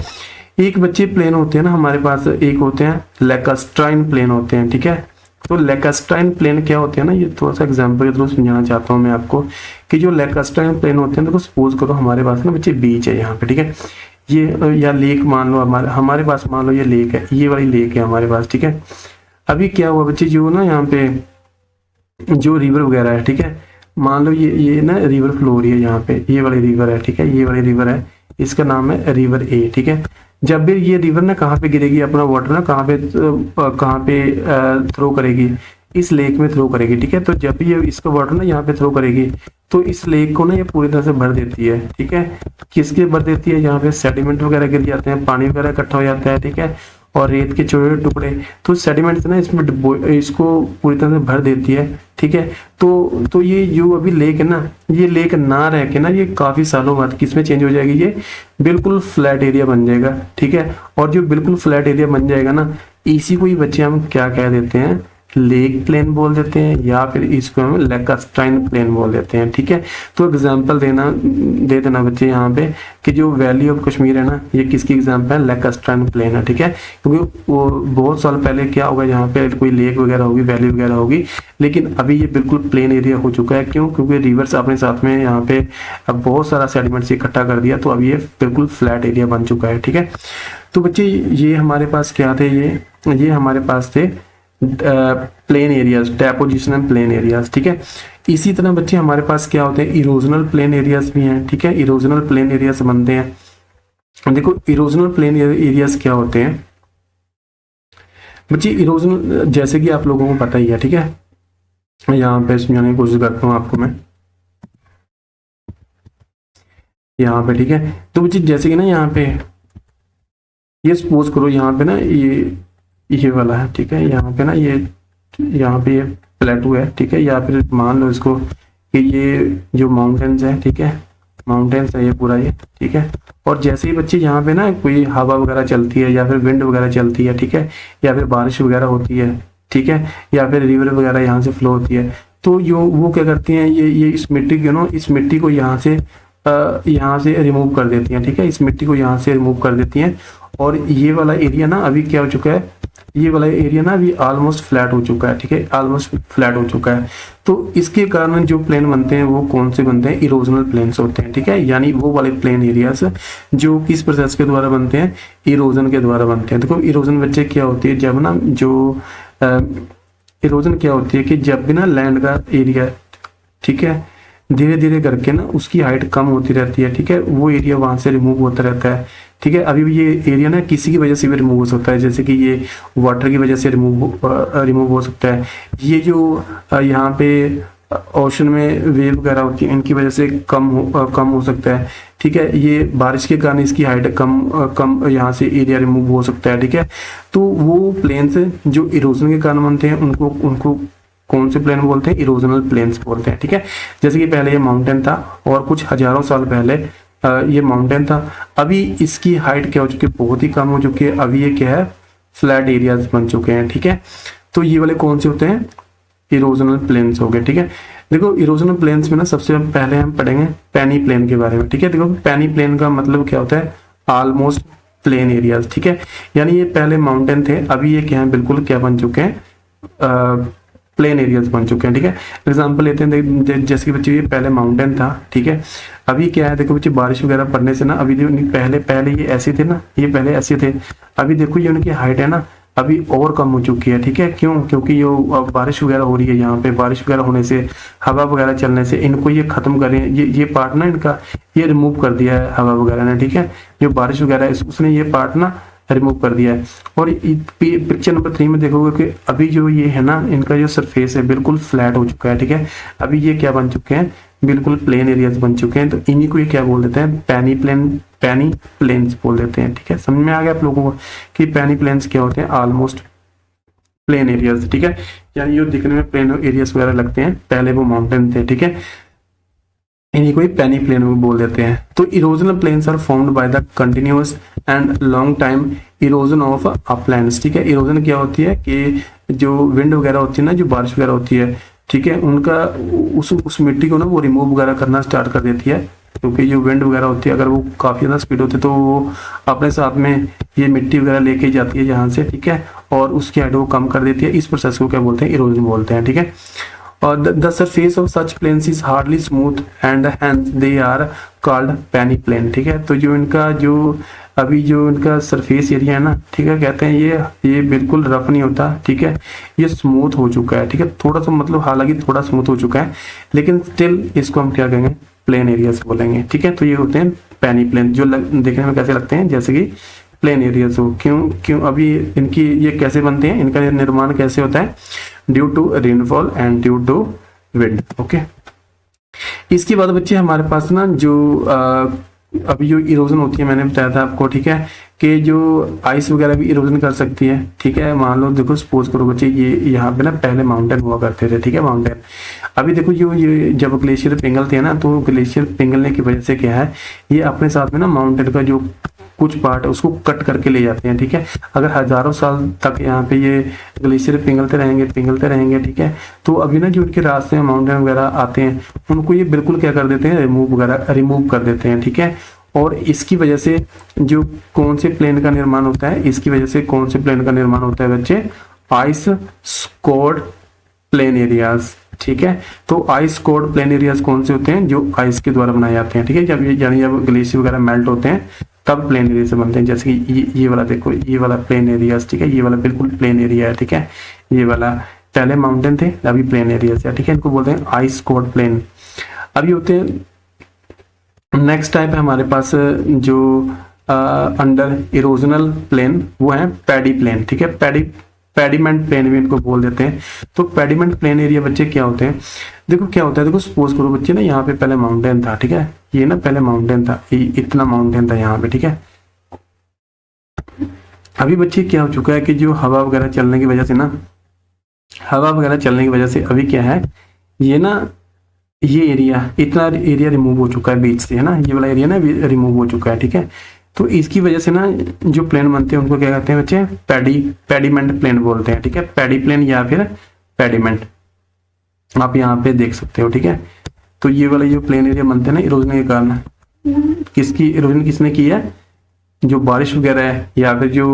एक बच्चे प्लेन होते हैं ना हमारे पास, एक होते हैं लैक्स्ट्राइन प्लेन होते हैं, ठीक है। तो लैक्स्ट्राइन प्लेन क्या होते हैं ना, ये थोड़ा सा एग्जांपल के थ्रू समझाना चाहता हूँ मैं आपको कि जो लैक्स्ट्राइन प्लेन होते हैं, देखो सपोज करो हमारे पास ना बच्चे बीच है यहाँ पे, ठीक है, ये या लेक मान लो, हमारे पास मान लो ये लेक है, ये वाली लेक है हमारे पास, ठीक है। अभी क्या हुआ बच्चे, जो ना यहाँ पे जो रिवर वगैरह है, ठीक है, मान लो ये ना रिवर फ्लो हो रही है यहाँ पे, ये वाली रिवर है, ठीक है, ये वाली रिवर है, इसका नाम है रिवर ए, ठीक है। जब भी ये रिवर ना कहाँ पे गिरेगी, अपना वाटर ना कहाँ पे थ्रो करेगी, इस लेक में थ्रो करेगी, ठीक है। तो जब भी ये इसका वाटर ना यहाँ पे थ्रो करेगी, तो इस लेक को ना ये पूरी तरह से भर देती है, ठीक है। किसके भर देती है, यहाँ पे सेडिमेंट वगैरह गिर जाते हैं, पानी वगैरह इकट्ठा हो जाता है, ठीक है, और रेत के छोटे टुकड़े, तो सेडिमेंट्स ना इसमें इसको पूरी तरह से भर देती है, ठीक है। तो ये जो अभी लेक है ना, ये लेक ना रह के ना, ये काफी सालों बाद किसमें चेंज हो जाएगी, ये बिल्कुल फ्लैट एरिया बन जाएगा, ठीक है। और जो बिल्कुल फ्लैट एरिया बन जाएगा ना, इसी को ही बच्चे हम क्या कह देते हैं, लेक प्लेन बोल देते हैं, या फिर इसको हम लैक्स्ट्राइन प्लेन बोल देते हैं, ठीक है। तो एग्जांपल दे देना बच्चे यहाँ पे कि जो वैली ऑफ कश्मीर है ना, ये किसकी एग्जांपल है, लैक्स्ट्राइन प्लेन है, ठीक है। क्योंकि वो बहुत साल पहले क्या होगा, यहाँ पे कोई लेक वगैरह होगी, वैली वगैरह होगी, लेकिन अभी ये बिल्कुल प्लेन एरिया हो चुका है। क्यों, क्योंकि रिवर्स अपने साथ में यहाँ पे अब बहुत सारा सेडिमेंट्स इकट्ठा कर दिया, तो अब ये बिल्कुल फ्लैट एरिया बन चुका है, ठीक है। तो बच्चे ये हमारे पास क्या थे, ये हमारे पास थे प्लेन एरियाज, डेपोजिशनल प्लेन एरियाज, ठीक है। इसी तरह बच्चे हमारे पास क्या होते हैं, इरोजनल प्लेन एरियाज भी हैं, ठीक है। इरोजनल प्लेन एरियाज बनते हैं। देखो इरोजनल प्लेन एरियाज क्या होते हैं बच्चे, इरोजनल जैसे कि आप लोगों को पता ही है, ठीक है। यहाँ पे समझाने की कोशिश करता हूँ आपको मैं यहाँ पे, ठीक है। तो बच्चे जैसे कि ना यहाँ पे ये सपोज करो, यहाँ पे ना ये वाला है, ठीक है, यहाँ पे ना यहाँ पे ये प्लेटू है, ठीक है, या फिर मान लो इसको कि ये जो माउंटेन्स है, ठीक है, माउंटेन्स है ये पूरा ये, ठीक है। और जैसे ही बच्चे यहाँ पे ना कोई हवा वगैरह चलती है, या फिर विंड वगैरह चलती है, ठीक है, या फिर बारिश वगैरह होती है, ठीक है, या फिर रिवर वगैरह यहाँ से फ्लो होती है, तो वो क्या करती हैं, ये इस मिट्टी को यहाँ से रिमूव कर देती हैं, ठीक है, इस मिट्टी को यहाँ से रिमूव कर देती हैं। और ये वाला एरिया ना अभी क्या हो चुका है, ये वाला एरिया ना अभी ऑलमोस्ट फ्लैट हो चुका है, ठीक है, ऑलमोस्ट फ्लैट हो चुका है। तो इसके कारण जो प्लेन बनते हैं वो कौन से बनते हैं, इरोजनल प्लेन्स होते हैं, ठीक है, यानी वो वाले प्लेन एरियाज जो किस प्रोसेस के द्वारा बनते हैं, इरोजन के द्वारा बनते हैं। देखो इरोजन बच्चे क्या होती है, जब ना जो इरोजन क्या होती है कि जब भी ना लैंड का एरिया, ठीक है, धीरे धीरे करके ना उसकी हाइट कम होती रहती है, ठीक है, वो एरिया वहां से रिमूव होता रहता है, ठीक है। अभी भी ये एरिया ना किसी की वजह से भी रिमूव हो सकता है, जैसे कि ये वाटर की वजह से रिमूव हो सकता है। ये जो यहाँ पे ओशन में वेव वगैरह होती है इनकी वजह से कम हो सकता है, ठीक है। ये बारिश के कारण इसकी हाइट कम यहाँ से एरिया रिमूव हो सकता है, ठीक है। तो वो प्लेन्स जो इरोजन के कारण बनते हैं उनको कौन से प्लेन बोलते हैं, इरोजनल प्लेन्स बोलते हैं, ठीक है। जैसे कि पहले ये माउंटेन था और कुछ हजारों साल पहले ये माउंटेन था, अभी इसकी हाइट क्या हो चुकी है, बहुत ही कम हो चुकी है, अभी ये क्या है, फ्लैट एरियाज बन चुके हैं, ठीक है। तो ये वाले कौन से होते हैं, इरोजनल प्लेन्स हो गए, ठीक है। देखो इरोजनल प्लेन्स में ना सबसे पहले हम पढ़ेंगे पैनी प्लेन के बारे में, ठीक है। देखो पैनी प्लेन का मतलब क्या होता है, ऑलमोस्ट प्लेन एरियाज, ठीक है, यानी ये पहले माउंटेन थे, अभी ये क्या है, बिल्कुल क्या बन चुके हैं, प्लेन एरियाज बन चुके हैं, ठीक है। एग्जांपल लेते हैं, जैसे कि बच्चे ये पहले माउंटेन था, ठीक है, अभी क्या है, देखो बच्चे बारिश वगैरह पड़ने से ना अभी जो पहले ये ऐसे थे ना, ये पहले ऐसे थे, अभी देखो ये उनकी हाइट है ना अभी और कम हो चुकी है, ठीक है। क्यों, क्योंकि ये बारिश वगैरह हो रही है, यहाँ पे बारिश वगैरह होने से, हवा वगैरह चलने से इनको ये खत्म कर रहे हैं, ये पार्ट ना इनका ये रिमूव कर दिया है हवा वगैरह ने, ठीक है। जो बारिश वगैरह है उसने ये पार्ट ना रिमूव कर दिया है। और पिक्चर नंबर 3 में देखोगे कि अभी जो ये है ना, इनका जो सरफेस है बिल्कुल फ्लैट हो चुका है, ठीक है। अभी ये क्या बन चुके हैं, बिल्कुल प्लेन एरियाज बन चुके हैं। तो इन्हीं को ये क्या बोल देते हैं, पैनी प्लेन्स बोल देते हैं, ठीक है। समझ में आ गया आप लोगों को कि पैनी प्लेन्स क्या होते हैं, ऑलमोस्ट प्लेन एरियाज, ठीक है, यानी ये दिखने में प्लेन एरियाज वगैरह लगते हैं, पहले वो माउंटेन थे, ठीक है, इन्हीं को पैनी प्लेन बोल देते हैं। तो erosional plains are formed by the continuous and long time erosion of uplands, ठीक है। इरोजन क्या होती है कि जो विंड वगैरह होती है ना, जो बारिश वगैरह होती है, ठीक है, उनका उस मिट्टी को ना वो रिमूव वगैरह करना स्टार्ट कर देती है, क्योंकि जो विंड वगैरह होती है अगर वो काफी ज्यादा स्पीड होती है तो वो अपने साथ में ये मिट्टी वगैरह लेके जाती है यहाँ से, ठीक है, और उसकी हाइट को कम कर देती है। इस प्रोसेस को क्या बोलते हैं, इरोजन बोलते हैं, ठीक है। और the surface of such plains is hardly smooth and hence they are called penny plain, ठीक है। तो जो इनका जो अभी जो इनका सरफेस एरिया है ना, ठीक है, कहते हैं ये बिल्कुल रफ नहीं होता, ठीक है, ये स्मूथ हो चुका है, ठीक है, थोड़ा सा मतलब हालांकि थोड़ा स्मूथ हो चुका है, लेकिन स्टिल इसको हम क्या कहेंगे, प्लेन एरियाज बोलेंगे, ठीक है। तो ये होते हैं पैनी प्लेन, जो देखने में कैसे लगते हैं, जैसे कि प्लेन एरियाज हो। क्यों अभी इनकी ये कैसे बनते हैं, इनका निर्माण कैसे होता है, due to rainfall and due to wind, okay. इसके बाद बच्चे हमारे पास ना जो अभी जो इरोजन होती है, मैंने बताया था आपको, ठीक है, कि जो आइस वगैरह भी इरोजन कर सकती है, ठीक है। मान लो देखो सपोज करो बच्चे ये यहाँ पे ना पहले माउंटेन हुआ करते थे, ठीक है, माउंटेन। अभी देखो ये जब ग्लेशियर पिघलते हैं ना, तो ग्लेशियर पिघलने की वजह से क्या है, ये अपने साथ में ना माउंटेन का जो कुछ पार्ट है उसको कट करके ले जाते हैं, ठीक है। अगर हजारों साल तक यहाँ पे ये ग्लेशियर पिघलते रहेंगे, ठीक है, तो अभी ना जो उनके रास्ते में माउंटेन वगैरह आते हैं उनको ये बिल्कुल क्या कर देते हैं, रिमूव कर देते हैं, ठीक है। और इसकी वजह से जो कौन से प्लेन का निर्माण होता है, इसकी वजह से कौन से प्लेन का निर्माण होता है बच्चे, आइस कोर्ड प्लेन एरियाज, ठीक है। तो आइस कोर्ड प्लेन एरियाज कौन से होते हैं, जो आइस के द्वारा बनाए जाते हैं, ठीक है। जब ग्लेशियर वगैरह मेल्ट होते हैं तब प्लेन एरिया से बनते हैं, जैसे कि ये वाला देखो, ये वाला प्लेन एरियाज, ठीक है, ये वाला बिल्कुल प्लेन एरिया है, ठीक है। ये वाला पहले माउंटेन थे, अभी प्लेन एरियाज है, ठीक है, इनको बोलते हैं आइस कोर्ड प्लेन। अभी होते हैं नेक्स्ट टाइप है हमारे पास जो अंडर इरोजनल प्लेन, वो है पैडी प्लेन, ठीक है, पेडिमेंट प्लेन भी इनको बोल देते हैं। तो पेडिमेंट प्लेन एरिया बच्चे क्या होते हैं, देखो क्या होता है, देखो सपोज करो बच्चे ना यहाँ पे पहले माउंटेन था, ठीक है, ये ना पहले माउंटेन था, इतना माउंटेन था यहाँ पे, ठीक है। अभी बच्चे क्या हो चुका है कि जो हवा वगैरह चलने की वजह से ना, अभी क्या है, ये ना ये एरिया, इतना एरिया रिमूव हो चुका है बीच से, है ना, ये वाला एरिया ना रिमूव हो चुका है, ठीक है। तो इसकी वजह से ना जो प्लेन बनते हैं उनको क्या कहते हैं बच्चे, पेडिमेंट प्लेन बोलते हैं, ठीक है, पैडी प्लेन या फिर पेडिमेंट, आप यहाँ पे देख सकते हो, ठीक है। तो ये वाले जो प्लेन एरिया बनते हैं ना इरोजन के कारण, इरोजन किसने की है, जो बारिश वगैरह है या फिर जो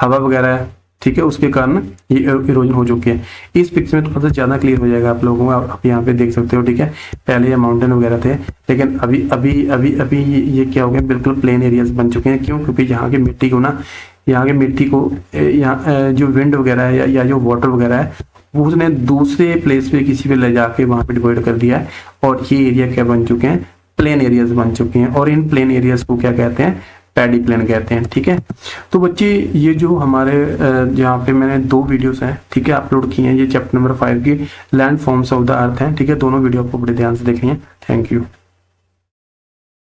हवा वगैरह है, ठीक है, उसके कारण ये इरोजन हो चुके हैं। इस पिक्चर में थोड़ा सा ज़्यादा क्लियर हो जाएगा आप लोगों को, आप यहाँ पे देख सकते हो, ठीक है। पहले ये माउंटेन वगैरह थे, लेकिन अभी अभी अभी अभी ये क्या हो गया, बिल्कुल प्लेन एरियाज बन चुके हैं। क्यों? क्योंकि यहाँ की मिट्टी को ना, यहाँ की मिट्टी को यहाँ जो विंड वगैरह है या जो वाटर वगैरह है, वो उसने दूसरे प्लेस पे किसी पे ले जाके वहाँ पे डिवाइड कर दिया है, और ये एरिया क्या बन चुके हैं, प्लेन एरियाज बन चुके हैं। और इन प्लेन एरियाज को क्या कहते हैं, पैडी प्लेन कहते हैं, ठीक है। तो बच्चे ये जो हमारे जहाँ पे मैंने 2 वीडियोस हैं, ठीक है, अपलोड किए हैं, ये चैप्टर नंबर 5 की land forms of the earth है, ठीक है। दोनों वीडियो आपको बड़े ध्यान से देखनी है। Thank you.